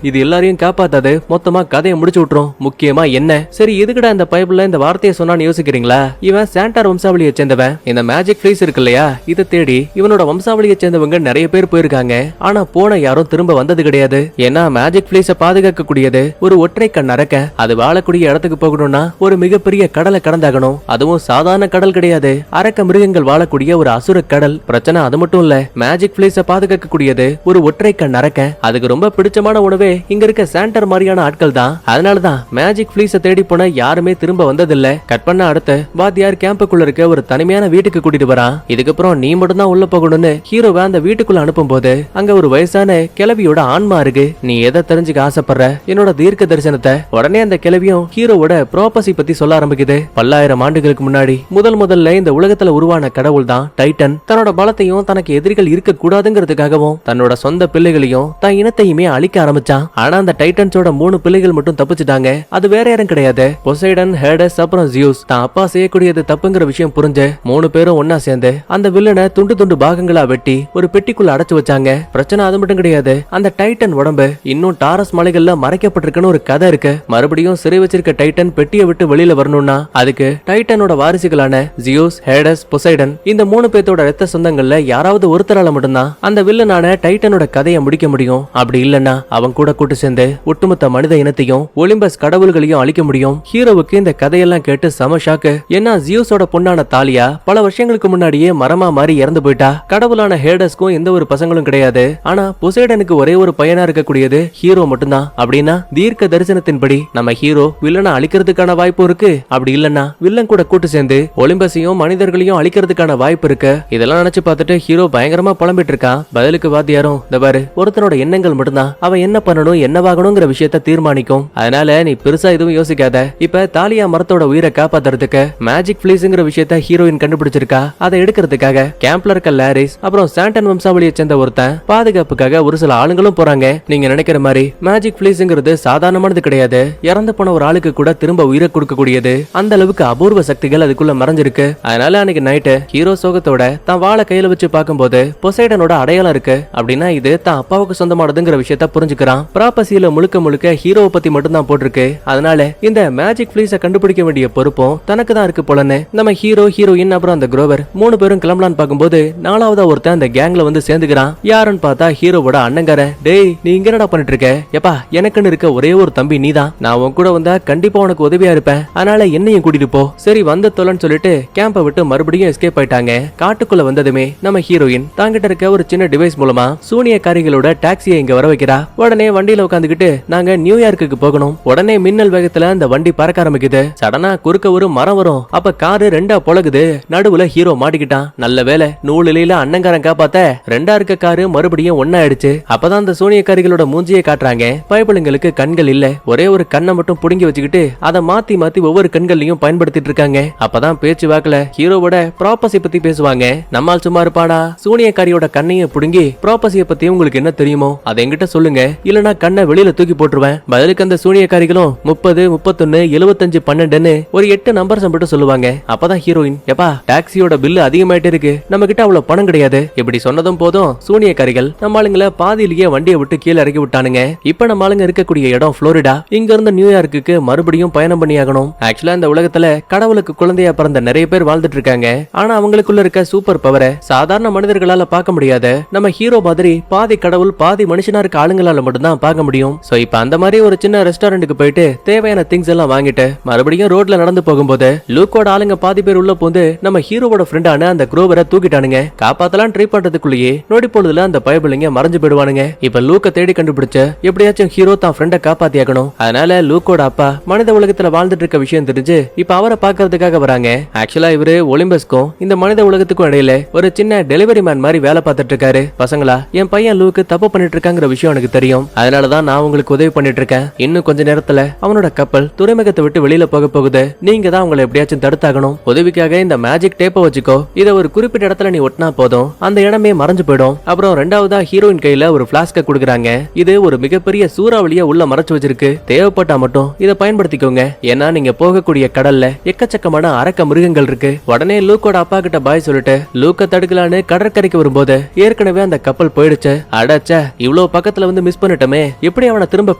இது எல்லாரையும் காப்பாத்தாது, மொத்தமா கதையை முடிச்சு விட்டுரும். முக்கியமா என்ன சரி எதுக்குடா இந்த பைபிள்ல இந்த வார்த்தையை சொன்னான்னு யோசிக்கிறீங்களா, இவன் சாண்டார் வம்சாவளியை சேர்ந்தவன். இந்த மேஜிக் ஃபிளேஸ் இருக்கு இல்லையா, இதை தேடி இவனோட வம்சாவளியை சேர்ந்தவங்க நிறைய பேர் போயிருக்காங்க. ஆனா போன யாரும் திரும்ப வந்தது கிடையாது. ஏன்னா மேஜிக் ஃபிளேஸ பாதுகாக்க கூடியது ஒரு ஒற்றை கண் அரக்க. அது வாழக்கூடிய இடத்துக்கு போகணும்னா ஒரு மிகப்பெரிய கடலை கடந்தாகணும். அதுவும் சாதாரண கடல் கிடையாது, அரக்க மிருகங்கள் வாழக்கூடிய ஒரு அசுர கடல். பிரச்சனை அது மட்டும் இல்ல, மேஜிக் ஃபிளேஸ பாதுகாக்க கூடியது ஒரு ஒற்றை கண் அரக்க. அதுக்கு ரொம்ப பிடிச்சமான உணவே இங்க இருக்க சாண்டர் மாதிரியான ஆட்கள் தான். அதனாலதான் மேஜிக் ஃபிளேஸ தேடி போன யாருமே திரும்ப வந்ததில்ல. கட் பண்ண அடுத்து வாத்தியார் கேம்புக்குள்ள இருக்க ஒரு தனிமையான வீட்டுக்கு கூட்டிட்டு வரான். இதுக்கப்புறம் நீ மட்டும் தான் உள்ள போகணும்னு ஹீரோவை அந்த வீட்டுக்குள்ள அனுப்பும் போது அங்க ஒரு வயசான கிழவியோட ஆன்மா இருக்கு. நீ எதை தெரிஞ்சுக்க ஆசைப்படுற, என்னோட தீர்க்க தரிசனத்தை. உடனே அந்த கிழவியும் ஹீரோவோட ப்ராப்பர்ட்டி பத்தி சொல்ல ஆரம்பிக்குது. பல்லாயிரம் ஆண்டுகளுக்கு முன்னாடி முதல்ல இந்த உலகத்துல உருவான கடவுள் தான் டைட்டன். தன்னோட பலத்தையும் தனக்கு எதிரிகள் இருக்க கூடாதுங்கிறதுக்காகவும் தன்னோட சொந்த பிள்ளைகளையும் தன் இனத்தையுமே அழிக்க ஆரம்பிச்சான். ஆனா அந்த டைட்டன்ஸோட 3 பிள்ளைகள் மட்டும் தப்பிச்சுட்டாங்க. அது வேற யாரும் கிடையாது, பொசைடன், ஹேடஸ் அப்புறம் ஜியூஸ். தான் அப்பா செய்யக்கூடியது தப்புங்கிற விஷயம் புரிஞ்சு 3 பேரும் ஒன்னா சேர்ந்து அந்த வில்லனை துண்டு துண்டு பாகங்களா வெட்டி ஒரு பெட்டிக்குள்ள அடைச்சு வச்சாங்க. பிரச்சனை அது மட்டும் கிடையாது, அந்த டைட்டன் உடம்பு இன்னும் டாரஸ் மலைகள்ல மறைக்கப்பட்டிருக்குன்னு ஒரு கதை இருக்கு. மறுபடியும் சிறை வச்சிருக்க டைட்டன் பெட்டியை விட்டு வெளியில வரணும்னா அதுக்கு டைட்டனோட வாரிசுகளான ஜியூஸ், ஹேடஸ், பொசைடன் இந்த 3 பேத்தோட ரத்த சொந்தங்கள்ல யாராவது ஒருத்தரால மட்டும்தான் அந்த வில்லனான டைட்டனோட கதையை முடிக்க முடியும். அப்படி இல்லன்னா அவன் கூட கூட்டு சேர்ந்து ஒட்டுமொத்த மனித இனத்தையும் ஒலிம்பஸ் கடவுள்களையும் அழிக்க முடியும். ஹீரோவுக்கு இந்த கதையெல்லாம் கேட்டு செம ஷாக்கு. ஏன்னா ஜியூஸோட பொண்ணான தாலியா பல வருஷங்களுக்கு முன்னாடியே மரமா மாறி இறந்து போயிட்டா. கடவுளான ஹேடஸ்க்கும் எந்த ஒரு பசங்களும் கிடையாது. ஆனா பொசைடனுக்கு ஒரே ஒரு பையனா இருக்கக்கூடியது ஹீரோ மட்டும்தான். அப்படின்னா தீர்க்க தரிசனத்தின்படி நம்ம ஹீரோ வில்லனை அழிக்கிறதுக்கான வாய்ப்பு இருக்கு. அப்படி இல்லன்னா வில்லன் கூட கூட்டு சேர்ந்து ஒலிம்பஸையும் மனிதர்களையும் அழிக்கிறதுக்கான வாய்ப்பு இருக்கு. இதெல்லாம் நினைச்சு பார்த்துட்டு ஹீரோ பயங்கரமா புலம்பிட்டு இருக்கான். பதிலுக்கு வாத்தியாரும் இந்த பாரு, ஒருத்தனோட எண்ணங்கள் எண்ணங்கள் மட்டும்தான் அவன் என்ன பண்ணணும் என்னவாகணுங்கிற விஷயத்த தீர்மானிக்கும். அதனால நீ பெருசா எதுவும் யோசிக்காத. இப்ப தாலியா மரத்தோட உயிரை காப்பாத்துறதுக்கு மேஜிக் ஃபிளீஸ்ங்கிற விஷயத்த ஹீரோயின் கண்டுபிடிச்சிருக்கா. அதை எடுக்கிறதுக்காக கேம்ப்ல இருக்க லாரிஸ் அப்புறம் சாண்டன் வம்சாவளியை சேர்ந்த ஒருத்தன் பாதுகாப்புக்காக ஒரு சில ஆளுங்களும் போறாங்க. நீங்க நினைக்கிற மாதிரி மேஜிக் ஃபிளீஸ்ங்கிறது சாதாரணமானது கிடையாது. இறந்து போன ஒரு ஆளுக்கு கூட திரும்ப உயிரை கொடுக்கக்கூடியது. அந்த அளவுக்கு அபூர்வ சக்திகள் அதுக்குள்ள மறைஞ்சிருக்கு. அதனால அன்னைக்கு நைட்டு ஹீரோ சோகத்தோட தான் வாழை கையில வச்சு பார்க்கும்போது பொசைடனோட அடையாளம் இருக்கு. அப்படின்னா இது தான் அப்பாவுக்கு சொந்தமானதுங்கிற விஷயத்த புரிஞ்சுக்கிறான். ப்ராப்பசியில முழுக்க முழுக்க ஹீரோவை பத்தி மட்டும் தான் போட்டிருக்கு. அதனால இந்த மேஜிக் ஃபிளீஸ கண்டுபிடிக்க வேண்டிய பொறுப்பும் தனக்கு தான் இருக்கு போலன்னு நம்ம ஹீரோ ஹீரோயின் அப்புறம் அந்த குரோவர் 3 பேரும் கிளம்பலான்னு பார்க்கும்போது நாலாவதா ஒருத்தன் அந்த கேங்ல வந்து சேர்ந்துக்கிறான். யாருன்னு பார்த்தா ஹீரோவோட அண்ணங்காரன். டேய் நீ இங்க என்னடா பண்ணிட்டு இருக்க? எப்பா எனக்குன்னு இருக்க ஒரே ஒரு தம்பி நீதான். நான் உன் கூட வந்தா கண்டிப்பா உனக்கு உதவியா இருப்பேன். அதனால என்னையும் கூட்டிட்டு போ. சரி வந்து தொலைன்னு சொல்லிட்டு கேம்ப விட்டு மறுபடியும் எஸ்கேப் ஆயிட்டாங்க. காட்டுக்குள்ள வந்ததுமே நம்ம ஹீரோயின் தாங்கிட்ட இருக்க ஒரு சின்ன டிவைஸ் மூலமா சூனியக்காரிகளோட டாக்ஸியை இங்க வர வைக்கிறா. உடனே வண்டியில உட்காந்துக்கிட்டு நாங்க நியூயார்க்குக்கு போகணும். உடனே மின்னல் வேகத்துல அந்த வண்டி பறக்க ஆரம்பிக்குது. சடனா குறுக்க ஒரு மரம் வரும். அப்ப காரு ரெண்டா பொழகுது. நடுவுல ஹீரோ மாட்டிக்கிட்டான். நல்ல வேலை நூலில அண்ணங்காரன் காப்பாத்த ரெண்டா இருக்க காரு மறுபடியும் ஒன்னா ஆயிடுச்சு. அப்பதான் அந்த சூனியக்காரிகளோட மூஞ்சியை காட்டுறாங்க. பயபுளுங்களுக்கு கண்கள் இல்ல. ஒரே ஒரு கண்ணை மட்டும் புடுங்கி வச்சுக்கிட்டு அதை மாத்தி மாத்தி ஒவ்வொரு கண்கள்லயும் பயன்படுத்திட்டு இருக்காங்க. அப்பதான் பேச்சு வாக்குல ஹீரோவோட ப்ராப்பர்சி பத்தி பேசுவாங்க. நம்மால் சும்மா இருப்பாடா. சூனியக்காரியோட கண்ணையை புடுங்கி ப்ராப்பர்சியை பத்தி உங்களுக்கு என்ன தெரியுமோ அதை என்கிட்ட சொல்லுங்க. இல்லனா கண்ணை வெளியில தூக்கி போட்டுருவேன். பதிலுக்கு அந்த சூனியக்காரிகளும் 30, 31, 75, 12ன்னு ஒரு 8 நம்பர்ஸ் மட்டும் சொல்லுவாங்க. அப்பதான் ஹீரோயின் எப்பா டாக்ஸியோட பில்லு அதிகமாயிட்டே இருக்கு. நம்ம கிட்ட அவ்வளவு பணம் கிடையாது. இப்படி சொன்னதும் போதும் சூனியக்காரிகள் நம்ம ஆளுங்களை பாதியிலேயே வண்டியை விட்டு கீழே இறக்கி விட்டானுங்க. இப்ப நம்ம ஆளுங்க இருக்கக்கூடிய இடம் புளோரிடா. இங்க இருந்து நியூயார்க்குக்கு மறுபடியும் பயணம் பண்ணியாகணும். ஆக்சுவலா இந்த உலகத்துல கடவுளுக்கு குழந்தையா பிறந்த நிறைய பேர் வாழ்ந்துட்டு இருக்காங்க. ஆனா அவங்களுக்குள்ள இருக்க சூப்பர் பவரை சாதாரண மனிதர்களால பார்க்க முடியாது. நம்ம ஹீரோ மாதிரி பாதி கடவுள் பாதி மனுஷனா இருக்க ஆளுங்களால மட்டும்தான் பார்க்க முடியும். சோ இப்ப அந்த மாதிரி ஒரு சின்ன ரெஸ்டாரண்ட்டுக்கு போயிட்டு தேவையான திங்ஸ் எல்லாம் வாங்கிட்டு மறுபடியும் ரோட்ல நடந்து போகும்போது லூக்கோட ஆளுங்க பாதி பேர் உள்ள போந்து நம்ம ஹீரோவோட ஃப்ரெண்டான அந்த குரோவரை தூக்கிட்டானுங்க. காப்பாத்தலாம் ட்ரை பண்றதுக்குள்ளேயே நொடி பொழுதுல அந்த பயபிள்ளைங்க மறைஞ்சு போயிடுவானுங்க. இப்ப லூக்க தேடி கண்டுபிடிச்சு எப்படியாச்சும் ஹீரோ தான் ஃப்ரெண்ட காப்பாத்தியாக்கணும். அதனால லூக்கோட அப்பா மனித உலகத்துல வாழ்ந்துட்டு இருக்க விஷயம் தெரிஞ்சு இப்ப அவரை பாக்குறதுக்காக வராங்க. ஆக்சுவலா இவரு ஒலிம்பஸ்க்கும் இந்த மனித உலகத்துக்கும் இடையில ஒரு சின்ன டெலிவரி மேன் மாதிரி வேலை பார்த்துட்டு இருக்காரு. பசங்களா என் பையன் லூக்கு தப்பு பண்ணிட்டு இருக்காங்கிற விஷயம் எனக்கு தெரியும். அதனாலதான் நான் உங்களுக்கு உதவி பண்ணிட்டு இருக்கேன். இன்னும் கொஞ்ச நேரத்துல அவனோட கப்பல் துறைமுகத்தை விட்டு வெளியில போக போகுது. நீங்க தான் அவங்களை எப்படியாச்சும் தடுத்தாகணும். உதவிக்காக இந்த மேஜிக் டேப்பை வச்சுக்கோ. இதை ஒரு குறிப்பிட்ட இடத்துல நீ ஒட்டினா போதும் அந்த இடமே மறைஞ்சு போயிடும். அப்புறம் ரெண்டாவதா ஹீரோயின் கையில ஒரு பிளாஸ்க கொடுக்குறாங்க. இது ஒரு மிகப்பெரிய சூறாவளிய உள்ள மறைச்சு வச்சிருக்கு. தேவைப்பட்டா மட்டும் இதை பயன்படுத்திக்கோங்க. ஏன்னா நீங்க போகக்கூடிய கடல்ல எக்கச்சக்கமான அரக்க மிருகங்கள் இருக்கு. உடனே லூக்கோட அப்பா கிட்ட பாய் சொல்லிட்டு லூக்க தடுக்கலான்னு கடற்கரைக்கு வரும்போது ஏற்கனவே அந்த கப்பல் போயிடுச்சு. அடச்ச இவ்வளவு பக்கத்துல வந்து மிஸ் பண்ணிட்டோமே. எப்படி அவனை திரும்ப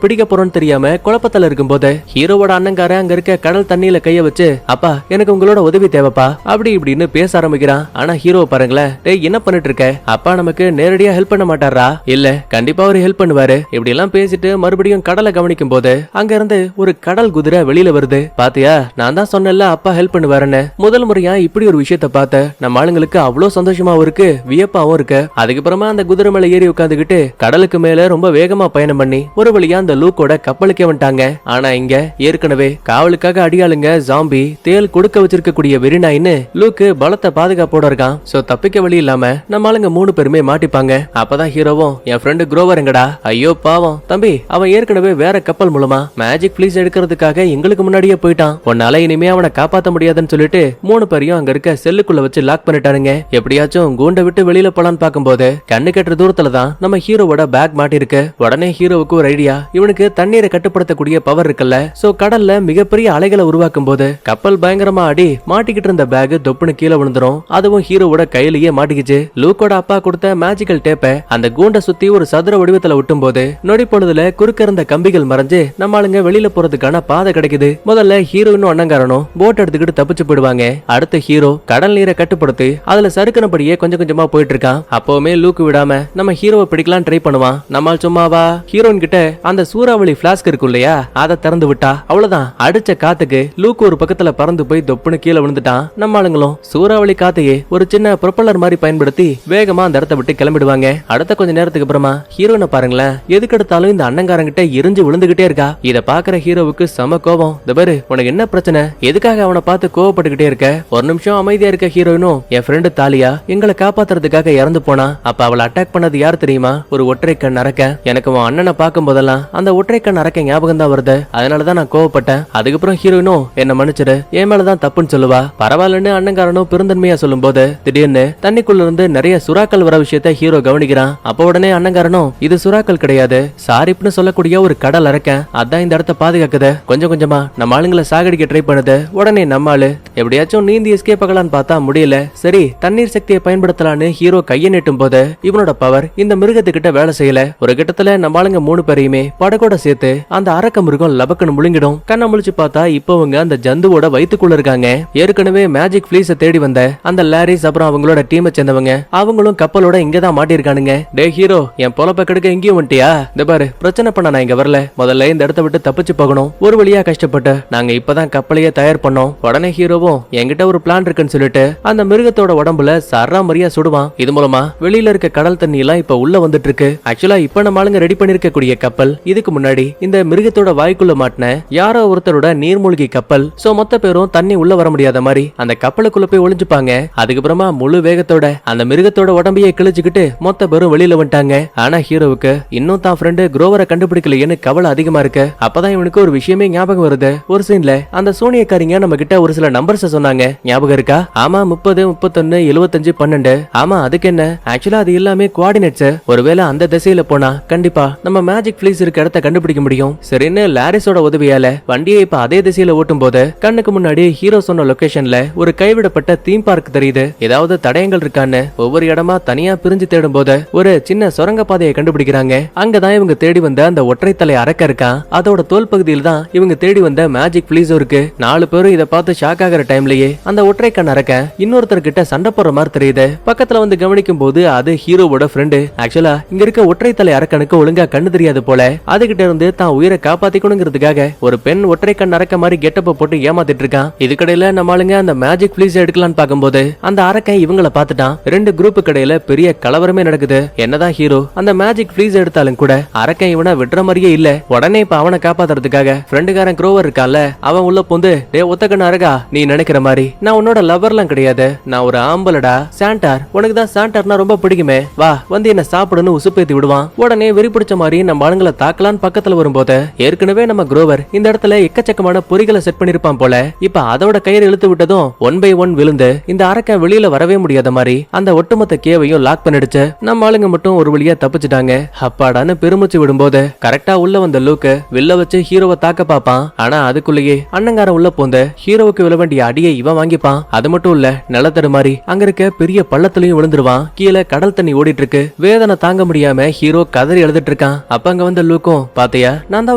பிடிக்க போறோம்னு தெரியாம குழப்பத்துல இருக்கும்போது ஹீரோவோட அண்ணங்கார அங்க இருக்க கடல் தண்ணியில கைய வச்சு அப்பா எனக்கு உங்களோட உதவி தேவைப்பா அப்படி இப்படின்னு பேச ஆரம்பிக்கிறான். ஆனா ஹீரோ பாருங்களேன், டேய் என்ன பண்ணிட்டு இருக்க? அப்பா நமக்கு நேரடியா ஹெல்ப் பண்ண மாட்டாரா? இல்ல கண்டிப்பா அவர் ஹெல்ப் பண்ணுவாரு. இப்படி எல்லாம் பேசிட்டு மறுபடியும் கடலை கவனிக்கும் போது அங்க இருந்து ஒரு கடல் குதிரை வெளியில வருது. பாத்தியா நான் தான் சொன்னேன்ல அப்பா ஹெல்ப் பண்ணுவாருன்னு. முதல் முறையா இப்படி ஒரு விஷயத்த பார்த்த நம்ம ஆளுங்களுக்கு அவ்வளவு சந்தோஷமாவும் இருக்கு வியப்பாவும் இருக்கு. அதுக்கப்புறமா அந்த குதிரை மேல ஏறி உட்காந்துக்கிட்டு கடலுக்கு மேல ரொம்ப வேகமா பயணம் பண்ணி ஒரு வழியா அந்த லூக்கோட கப்பலுக்கே வந்துட்டாங்க. ஆனா இங்க ஏற்கனவே காவலுக்காக அடியாளுங்க ஜாம்பி தேல் கொடுக்க வச்சிருக்கக்கூடிய வெறிநாயின்னு லூக்கு பலத்த பாதுகாப்போட இருக்கான். சோ தப்பிக்க வழி இல்லாம நம்ம ஆளுங்க 3 பேருமே மாட்டிப்பாங்க. அப்பதான் ஹீரோவும் என் ஃப்ரெண்டு குரோவர் எங்கடா? ஐயோ பாவம் தம்பி அவன் ஏற்கனவே வேற கப்பல் மூலமா மேஜிக் ஃபிளீஸ் எடுக்கிறதுக்காக எங்களுக்கு முன்னாடியே போயிட்டான். உன்னால இனிமே அவனை காப்பாத்த முடியாதுன்னு சொல்லிட்டு 3 பேரையும் அங்க இருக்க செல்லுக்குள்ள வச்சு லாக் பண்ணிட்டானுங்க. எப்படியாச்சும் கூண்டை விட்டு வெளியில போலான்னு பார்க்கும்போது கண்ணு கட்டுற தூரத்துல தான் நம்ம ஹீரோவோட பேக் மாட்டிருக்கு. உடனே ஹீரோவுக்கு ஒரு ஐடியா. இவனுக்கு தண்ணீரை கட்டுப்படுத்தக்கூடிய பவர் இருக்குல்ல. சோ கடல்ல மிகப்பெரிய அலைகளை உருவாக்கும் போது கப்பல் பயங்கரமா ஆடி மாட்டிக்கிட்டு இருந்த பேக் தொப்புன்னு கீழே விழுந்துரும். அதுவும் ஹீரோவோட கையிலேயே மாட்டிக்கிச்சு. லூக்கோட அப்பா கொடுத்த மேஜிக்கல் டேப்பை அந்த கூண்டை சுத்தி ஒரு சதுர வடிவத்துல ஒட்டும் போது நொடி பொழுதுல குறுக்க இருந்த கம்பிகள் மறைஞ்சு நம்ம ஆளுங்க வெளியில போறதுக்கான பாதை கிடைக்குது. முதல்ல ஹீரோயினும் அண்ணங்காரனும் போட் எடுத்துக்கிட்டு தப்பிச்சு போயிடுவாங்க. அடுத்த ஹீரோ கடல் நீரை கட்டுப்படுத்தி அதுல சறுக்கினபடியே கொஞ்சம் கொஞ்சமா போயிட்டு இருக்கான். அப்பவுமே லூக்கு விடாம நம்ம ஹீரோவை பிடிக்கலாம் ட்ரை பண்ணுவான். நம்மால் சும்மாவா ஹீரோயின் கிட்ட அந்த சூறாவளி பிளாஸ்க் இருக்கும் இல்லையா அதை திறந்து விட்டா அவ்வளவுதான். அடிச்ச காத்துக்கு லூக்கு ஒரு பக்கத்துல பறந்து போய் தொப்புன்னு கீழே விழுந்துட்டான். நம்ம ஆளுங்களும் சூறாவளி காத்தையே ஒரு சின்ன ப்ரொப்பல்லர் மாதிரி பயன்படுத்தி வேகமா அந்த இடத்தை விட்டு கிளம்பிடுவாங்க. அடுத்த கொஞ்ச நேரத்துக்கு அப்புறமா ஹீரோனை பாருங்களேன், எதுக்கு எடுத்தாலும் இந்த அண்ணங்காரங்கிட்ட எரிஞ்சு விழுந்துகிட்டே இருக்கா. இத பாக்குற ஹீரோவுக்கு செம கோபம். இந்த பாரு உனக்கு என்ன பிரச்சனை? எதுக்காக அவனை பார்த்து கோவப்பட்டுக்கிட்டே இருக்க? ஒரு நிமிஷம் அமைதியா இருக்க ஹீரோயினும் என் ஃப்ரெண்டு தாலியா எங்களை காப்பாத்துறதுக்காக இறந்து போனா. அப்ப அவளை அட்டாக் பண்ணது யார் தெரியுமா? ஒரு ஒற்றை கண் அரக்க. எனக்கு உன் அண்ணனை பார்க்கும் போதெல்லாம் அந்த ஒற்றை கண் அரக்க ஞாபகம் தான் வருது. அதனாலதான் நான் கோவப்பட்டேன். அதுக்கப்புறம் ஹீரோயினும் என்ன மன்னிச்சிடு, என் மேலதான் தப்புன்னு சொல்லுவா. பரவாயில்லன்னு அண்ணங்காரனும் பெருந்தன்மையா சொல்லும் போது திடீர்னு தண்ணிக்குள்ள இருந்து நிறைய சுறாக்கள் வர விஷயத்த ஹீரோ கவனிக்கிறான். அப்ப உடனே அண்ணங்காரனும் இது சுறாக்கள் கிடையாது, சாரிப்னு சொல்லக்கூடிய ஒரு கடல் அரக்க, அதான் இந்த இடத்த பாதுகாக்குது. கொஞ்சம் கொஞ்சமா நம்ம ஆளுங்களை சாகடிக்க ட்ரை பண்ணுது. உடனே நம்ம ஆளு எப்படியாச்சும் நீந்தி எஸ்கேப் ஆகலான்னு பார்த்தா முடியல. சரி தண்ணீர் சக்தியை பயன்படுத்தலான்னு ஹீரோ கையை நீட்டும் போது இவனோட பவர் இந்த மிருகத்துக்கிட்ட வேலை செய்யல. ஒரு கட்டத்துல நம்ம ஆளுங்க 3 பேரையுமே படகோட சேர்த்து அந்த அரக்க மிருகம் லபக்குன்னு முழுங்கிடும். கண்ணை முழிச்சு பார்த்தா இப்பவங்க அந்த ஜந்துவோட வயித்துக்குள்ள இருக்காங்க. ஏற்கனவே மேஜிக் ஃபிளீஸ தேடி வந்த அந்த லாரிஸ் அப்புறம் அவங்களோட டீமை சேர்ந்தவங்க அவங்களும் கப்பலோட இங்கதான் மாட்டிருக்கானுங்க. டே ஹீரோ, என் பொழப்ப கெடுக்க எங்கேயும் வந்துட்டியா? இந்த பாரு, பிரச்சனை பண்ண நான் இங்க வரல. முதல்ல இந்த இடத்த விட்டு தப்பிச்சு போகணும். ஒரு வழியா கஷ்டப்பட்டு நாங்க இப்பதான் கப்பலையே தயார் பண்ணோம். உடனே ஹீரோவும் என்கிட்ட ஒரு பிளான் இருக்குன்னு சொல்லிட்டு அந்த மிருகத்தோட உடம்புல சராமரியா சுடுவான். இது மூலமா வெளியில இருக்க கடல் தண்ணி எல்லாம் இப்ப உள்ள வந்துட்டு இருக்கு. ஆக்சுவலா இப்ப நம்ம ஆளுங்க ரெடி பண்ணிருக்க கூடிய கப்பல் இதுக்கு முன்னாடி இந்த மிருகத்தோட வாய்க்குள்ள மாட்டின யாரோ ஒருத்தரோட நீர்மூழ்கி கப்பல். சோ மொத்த பேரும் தண்ணி உள்ள வர முடியாத மாதிரி அந்த கப்பலுக்குள்ள போய் ஒளிஞ்சுப்பாங்க. அதுக்கப்புறமா முழு வேகத்தோட அந்த மிருகத்தோட உடம்பையே கிழிச்சுக்கிட்டு மொத்த பேரும் வெளியில வந்துட்டாங்க. ஆனா ஹீரோவுக்கு இன்னும் தான் ஃப்ரெண்டு குரோவரை கண்டுபிடிக்கலையேன்னு கவலை அதிகமா இருக்கு. அப்பதான் இவனுக்கு ஒரு விஷயமே ஞாபகம் வருது. ஒரு சீன்ல அந்த சோனியக்காரிங்க நம்ம கிட்ட ஒரு சில நம்பர்ஸ் சொன்னாங்க, ஞாபகம் இருக்கா? ஆமா, 30, 31, 75, 12. ஆமா, அதுக்கு என்ன? ஆக்சுவலா அது எல்லாமே கோஆர்டினேட்ஸ். ஒருவேளை அந்த திசையில போனா கண்டிப்பா நம்ம மேஜிக் ஃபிளீஸ் இருக்க இடத்த கண்டுபிடிக்க முடியும். சரின்னு லாரிஸோட உதவியால வண்டியை இப்ப அதே திசையில ஓட்டும் போது கண்ணுக்கு முன்னாடி ஹீரோ சொன்ன லொகேஷன்ல ஒரு கைவிடப்பட்ட தீம் பார்க் தெரியுது. ஏதாவது தடயங்கள் இருக்கான்னு ஒவ்வொரு இடமா தனியா பிரிஞ்சு தேடும் போது ஒரு சின்ன சுரங்க பாதையை கண்டுபிடிக்கிறாங்க. அங்கதான் இவங்க தேடி வந்த அந்த ஒற்றை தலை அரக்க இருக்கான். அதோட தோல் பகுதியில் தான் இவங்க தேடி வந்த மேஜிக் ஃபிளீஸும் இருக்கு. 4 பேரும் இதை பார்த்து ஷாக் ஆகிற டைம்லயே அந்த ஒற்றை கண் அரக்க இன்னொருத்தர் கிட்ட சண்டை போடுற மாதிரி தெரியுது. பக்கத்துல வந்து கவனிக்கும் போது அது ஹீரோவோட ஃப்ரெண்டு. ஆக்சுவலா இங்க இருக்க ஒற்றை தலை அரக்கனுக்கு ஒழுங்கா கண்ணு தெரியாது போல. அதுகிட்ட இருந்து தான் உயிரை காப்பாத்திக்கணுங்கிறதுக்காக ஒரு பெண் ஒற்றை கண் அரக்க மாதிரி கெட்டப்ப போட்டு ஏமாத்திட்டு இருக்கான். இதுக்கடையில நம்ம ஆளுங்க அந்த மேஜிக் ஃபிளீஸ் எடுக்கலான்னு பார்க்கும்போது அந்த அரக்கன் இவங்களை பார்த்துட்டான். 2 குரூப் கடையில பெரிய கலவரமே நடக்குது. என்னதான் ஹீரோ அந்த மேஜிக் ஃபிளீஸ் எடுத்தாலும் கூட அரக்கன் இவனை விடுற மாதிரியே இல்ல. உடனே இப்ப அவனை காப்பாத்துறதுக்காக ஃப்ரெண்டுக்காரன் குரோவர் இருக்கான்ல, அவன் உள்ள போந்து டே ஒத்த கண்ணு அரகா, நீ நினைக்கிற மாதிரி நான் உன்னோட லவர்லாம் கிடையாது, நான் ஒரு ஆம்பளடா, சாண்டார், உனக்கு தான் சாண்டார்னா ரொம்ப பிடிக்குமே, வா வந்து என்ன சாப்பிடுன்னு உசுப்பேத்தி விடுவான். உடனே வெறி பிடிச்ச மாதிரி நம்ம ஆளுங்களை தாக்கலான்னு பக்கத்துல வரும்போது ஏற்கனவே நம்ம குரோவர் இந்த இடத்துல எக்கச்சக்கமான பொறிகளை செட் பண்ணிருப்பான் போல. இப்ப அதோட கயிறு இழுத்து விட்டதும் 1 by 1 விழுந்து இந்த அரக்க வெளியில வரவே முடியாத மாதிரி அந்த ஒட்டுமொத்த கேவையும் லாக் பண்ணிடுச்சு. நம்ம ஆளுங்க மட்டும் ஒரு வழியா தப்பிச்சுட்டாங்க. அப்பாடான்னு பெருமூச்சு விடும்போது கரெக்டா உள்ள வந்த லூக்கு வில்ல வச்சு ஹீரோவை தாக்க பாப்பான். ஆனா அதுக்குள்ளேயே அண்ணங்காரன் உள்ள போந்த ஹீரோவுக்கு விழ வேண்டிய அடியை இவன் வாங்கிப்பான். அது மட்டும் இல்ல, நிலத்தடு மாதிரி அங்க இருக்க பெரிய பள்ளத்திலையும் விழுந்துருவான். கீழே கடல் தண்ணி ஓடிட்டு இருக்கு. வேதனை தாங்க முடியாம ஹீரோ கதறி எழுதிட்டு இருக்கான். அப்ப அங்க வந்த லூக்கும், பாத்தியா நான் தான்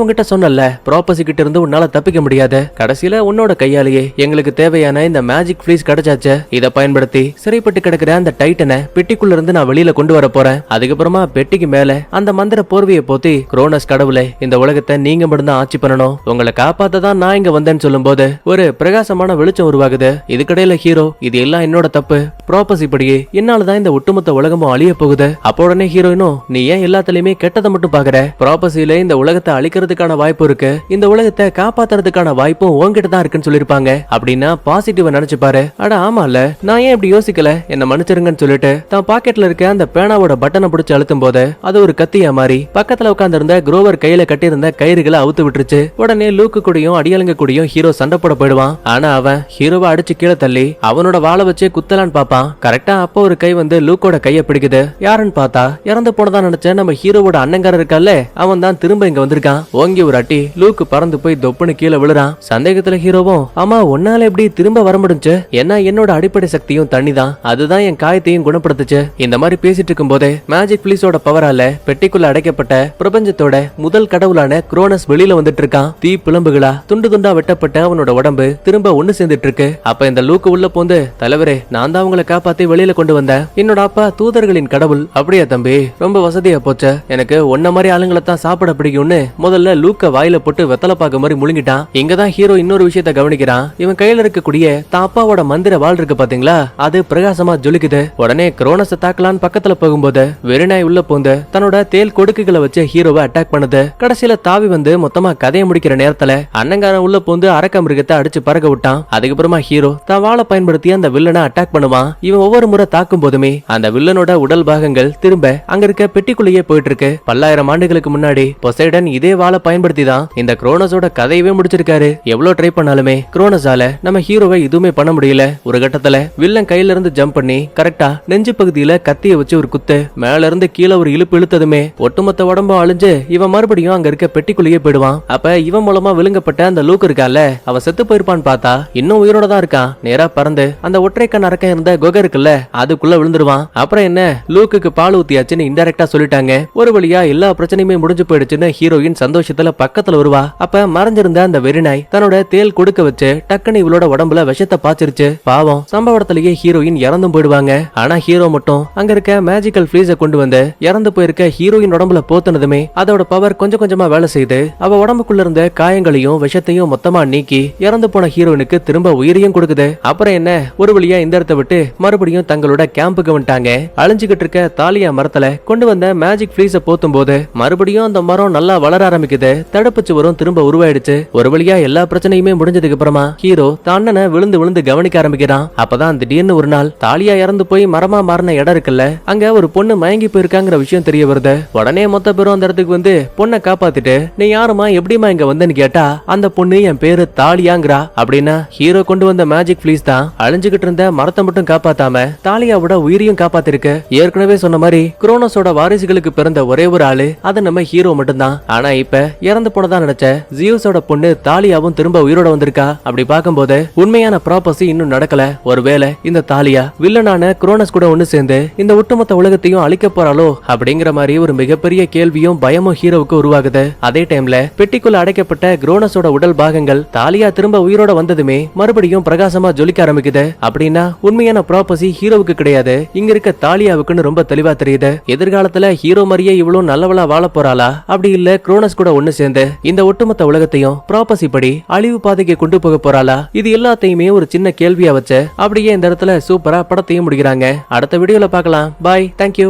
உங்ககிட்ட சொன்னல, ப்ராப்பர்சி கிட்ட இருந்து உன்னால தப்பிக்க முடியாது. கடைசியில உன்னோட கையாலேயே எங்களுக்கு தேவையான இந்த மேஜிக் ஃபிளீஸ் கிடைச்சாச்சு. இதை பயன்படுத்தி சிறைப்பட்டு கிடக்கிற அந்த டைட்டனை பெட்டிக்குள்ள இருந்து நான் வெளியில கொண்டு வர போறேன். அதுக்கப்புறமா பெட்டிக்கு மேல அந்த மந்திர போர்வையை போத்தி, குரோனஸ் கடவுளே, இந்த உலகத்தை நீங்க மட்டும்தான் ஆட்சி பண்ணணும், உங்களை காப்பாத்ததான் நான் இங்க வந்தேன்னு சொல்லும் போது ஒரு பிரகாசமான வெளிச்சம் உருவாகுது. இதுக்கடையில ஹீரோ, இது எல்லாம் என்னோட தப்பு, ப்ராப்பர்சி படியே என்னாலதான் இந்த ஒட்டுமொத்த உலகமும் அழிய போகுது. அப்போ உடனே ஹீரோயினும், நீ ஏன் எல்லாத்துலயுமே கெட்டதை மட்டும் பாக்குற? ப்ராப்பர்சியில இந்த உலகத்தை அழிக்கிறதுக்கான வாய்ப்பு இருக்கு, இந்த உலகத்தை காப்பாத்துறதுக்கான வாய்ப்பும் உன்கிட்ட தான் இருக்குன்னு சொல்லிருப்பாங்க. அப்படின்னா பாசிட்டிவா நினைச்சு பாரு. அட ஆமால, நான் ஏன் இப்படி யோசிக்கல, என்ன மன்னிச்சிருங்கன்னு சொல்லிட்டு தான் பாக்கெட்ல இருக்க அந்த பேனாவோட பட்டனை பிடிச்சு அழுத்தும் போது அது ஒரு கத்தியா மாறி பக்கத்துல உட்கார்ந்து இருந்த குரோவர் கையில கட்டியிருந்த கயிறுகளை அவுத்து விட்டுருச்சு. உடனே லூக்கு கூடயும் அடியாளுங்க கூடயும் ஹீரோ சண்டை போட போயிடுவான். ஆனா அவன் ஹீரோவை அடிச்சு கீழே தள்ளி அவனோட வாளை வச்சு குத்தலான்னு பாப்பான். கரெக்டா அப்போ ஒரு கை வந்து லூக்கோட கைய பிடிக்குது. யாருன்னு பார்த்தா இறந்து போனதா நினைச்ச நம்ம ஹீரோவோட அண்ணங்காரர் இருக்கான்ல, அவன் தான் திரும்ப இங்க வந்திருக்கான். ஓங்கி ஒரு அட்டி லூக்கு பறந்து போய் தொப்புன்னு கீழே விழுறான். சந்தேகத்துல ஹீரோவும், ஆமா உன்னால எப்படி திரும்ப வர முடிஞ்சு? ஏன்னா என்னோட அடிப்படை சக்தியும் தண்ணி தான், அதுதான் என் காயத்தையும் குணப்படுத்துச்சு. இந்த மாதிரி பேசிட்டு இருக்கும் போதே மேஜிக் பிளீஸோட பவரால பெட்டிக்குள்ள அடைக்கப்பட்ட பிரபஞ்சத்தோட முதல் கடவுளான குரோனஸ் வெளியில வந்துட்டு இருக்கான். தீ பிளம்புகளா துண்டு துண்டா வெட்டப்பட்ட அவனோட உடம்பு திரும்ப ஒண்ணு சேர்ந்துட்டு இருக்கு. அப்ப இந்த லூக்கு உள்ள போந்து, தலைவரே நான் தான் உங்களை காப்பாத்தி வெளியில கொண்டு வந்தேன், என்னோட அப்பா தூதர்களின் கடவுள். அப்படியா தம்பி, ரொம்ப வசதியா போச்ச, எனக்கு ஒன்ன மாதிரி ஆளுங்களை தான் சாப்பிட பிடிக்கும்னு முதல்ல லூக்க வாயில போட்டு வெத்தலை பாக்க மாதிரி முழுங்கிட்டான். இங்கதான் ஹீரோ இன்னொரு விஷயத்த கவனிக்கிறான். இவன் கையில இருக்கக்கூடிய தான் அப்பாவோட மந்திர வாள் இருக்கு பாத்தீங்களா, அது பிரகாசமா ஜொலிக்குது. உடனே குரோனஸை தாக்கலான்னு பக்கத்துல போகும்போது வெறிநாய் உள்ள போந்து தன்னோட தேல் கொடுக்குகளை வச்சு ஹீரோவை அட்டாக் பண்ணுது. கடைசியில தாவி வந்து மொத்தமா கதையை முடிக்கிற நேரத்துல அண்ணங்காரன் உள்ள போந்து அரக்க மிருகத்தை அடிச்சு பறக்க விட்டான். அதுக்கப்புறமா ஹீரோ தான் வாளை பயன்படுத்தி அந்த வில்லனை அட்டாக் பண்ணுவான். இவன் ஒவ்வொரு முறை தாக்கும் போதுமே அந்த வில்லனோட உடல் பாகங்கள் திரும்ப அங்க இருக்க பெட்டிக்குள்ளேயே போயிட்டு இருக்கு. பல்லாயிரம் ஆண்டுகளுக்கு முன்னாடி பொசைடன் இதே வாளை பயன்படுத்தி தான் இந்த குரோனஸோட கதையவே முடிச்சிருக்காரு. எவ்வளவு ட்ரை பண்ணாலுமே குரோனஸால நம்ம ஹீரோவை எதுவுமே பண்ண முடியல. ஒரு கட்டத்துல வில்லன் கையில இருந்து ஜம்ப் பண்ணி கரெக்டா நெஞ்சு பகுதியில கத்திய வச்சு ஒரு குத்து, மேல இருந்து கீழே ஒரு இழுப்பு இழுத்ததுமே ஒட்டுமொத்த உடம்பும் அழிஞ்சு இவன் மறுபடியும் அங்க இருக்க பெட்டிக்குள்ளேயே போயிடுவான். அப்ப இவன் மூலமா விழுங்கப்பட்ட அந்த லூக் இருக்கால, அவன் செத்து போயிருப்பான்னு பார்த்தா இன்னும் உயிரோட தான் இருக்கான். நேரா பறந்து அந்த ஒற்றை கண் அரக்கம் இருந்த குகை இருக்குல்ல, அதுக்குள்ள விழுந்துருவான். அப்புறம் என்ன, லூக்குக்கு பால் ஊத்தியாச்சுன்னு இன்டைரக்டா சொல்லிட்டாங்க. ஒரு வழியா எல்லா பிரச்சனையுமே முடிஞ்சு போயிடுச்சுன்னு ஹீரோயின் சந்தோஷத்துல பக்கத்துல வருவா. அப்ப மறைஞ்சிருந்த அந்த வெறிநாய் தன்னோட தேல் கொடுக்க வச்சு டக்குன்னு இவளோட உடம்புல விஷத்தை பாய்ச்சிருச்சு. பாவம், சம்பவ இடத்திலேயே ஹீரோயின் இறந்தும் போயிடுவாங்க. ஆனா ஹீரோ மட்டும் அங்க இருக்க மேஜிக்கல் ஃப்ரீஸை கொண்டு வந்து இறந்து போயிருக்க ஹீரோயின் உடம்புல போத்துனதுமே அதோட பவர் கொஞ்சம் கொஞ்சமா வேலை செய்து அவ உடம்புக்குள்ள இருந்த காயங்களையும் விஷத்தையும் மொத்தமா நீக்கி இறந்து போன ஹீரோயினுக்கு திரும்ப உயிரையும் கொடுக்குது. அப்புறம் என்ன, ஒரு வழியா இந்த இடத்தை விட்டு மறுபடியும் தங்களோட கேம்புக்கு வந்துட்டாங்க. அழிஞ்சுகிட்டு இருக்க தாலியா மரத்துல கொண்டு வந்த மேஜிக் ஃப்ரீஸை போத்தும் போது மறுபடியும் அந்த மரம் நல்லா வளர ஆரம்பிக்குது. தடுப்பு சுவரும் திரும்ப உருவாயிடுச்சு. ஒரு வழியா எல்லா பிரச்சனையுமே முடிஞ்சதுக்கு அப்புறமா ஹீரோ தன்னனை விழுந்து விழுந்து கவனிக்க ஆரம்பிக்கிறான். அப்பதான் திடீர்னு ஒரு நாள் தாலியா இறந்து போய் மரமா மாறின இடம் இருக்குல்ல, அங்க ஒரு பொண்ணு மயங்கி போயிருக்காங்கிற விஷயம் தெரிய வருது. உடனே மொத்த பேரும் அந்த இடத்துக்கு வந்து பொண்ணை காப்பாத்திட்டு, நீ யாருமா எப்படிமா இங்க வந்தன்னு கேட்டா அந்த பொண்ணு என் பேரு தாலியாங்கிறா. அப்படின்னா ஹீரோ கொண்டு வந்த மேஜிக் ஃப்ளீஸ் தான் அழிஞ்சுகிட்டு இருந்த மரத்தை மட்டும் காப்பாத்தாம தாலியாவோட உயிரையும் காப்பாத்திருக்கு. ஏற்கனவே சொன்ன மாதிரி குரோனஸோட வாரிசுகளுக்கு பிறந்த ஒரே ஒரு ஆளு அது நம்ம ஹீரோ மட்டும்தான். ஆனா இப்ப இறந்து போனதா நினைச்ச ஜியூஸோட பொண்ணு தாலியாவும் திரும்ப உயிரோட வந்திருக்கா. அப்படி பார்க்கும்போது உண்மையான ப்ராப்பர்சி இன்னும் நடக்கல. ஒருவேளை இந்த தாலியா வில்லனான குரோனஸ் கூட ஒண்ணு சேர்ந்து இந்த ஒட்டுமொத்த உலகத்தையும் அழிக்க போறாளோ அப்படிங்கிற மாதிரி ஒரு மிகப்பெரிய கேள்வியும் பயமும் ஹீரோவுக்கு உருவாகுது. அதே டைம்ல பெட்டிக்குள்ள அடைக்கப்பட்ட குரோனஸோட உடல் பாகங்கள் தாலியா திரும்ப உயிரோட வந்ததுமே மறுபடியும் பிரகாசமா ஜொலிக்க ஆரம்பிக்குது. அப்படின்னா உண்மையான ப்ராப்பர்சி ஹீரோவுக்கு கிடையாது, இங்க இருக்க தாலியாவுக்குன்னு ரொம்ப தெளிவா தெரியுது. எதிர்காலத்துல ஹீரோ மாதிரியே இவ்வளவு நல்லவளா வாழ போறாளா, அப்படி இல்ல குரோனஸ் கூட ஒண்ணு சேர்ந்து இந்த ஒட்டுமொத்த உலகத்தையும் ப்ராப்பர்சி படி அழிவு பாதைக்கு கொண்டு போக போறாளா, இது எல்லாத்தையுமே ஒரு சின்ன கேள்வியா வச்சு அப்படியே இந்த இடத்துல சூப்பரா படத்தையும் முடிக்கிறாங்க. அடுத்த வீடியோல பார்க்கலாம். பாய், தேங்க்யூ.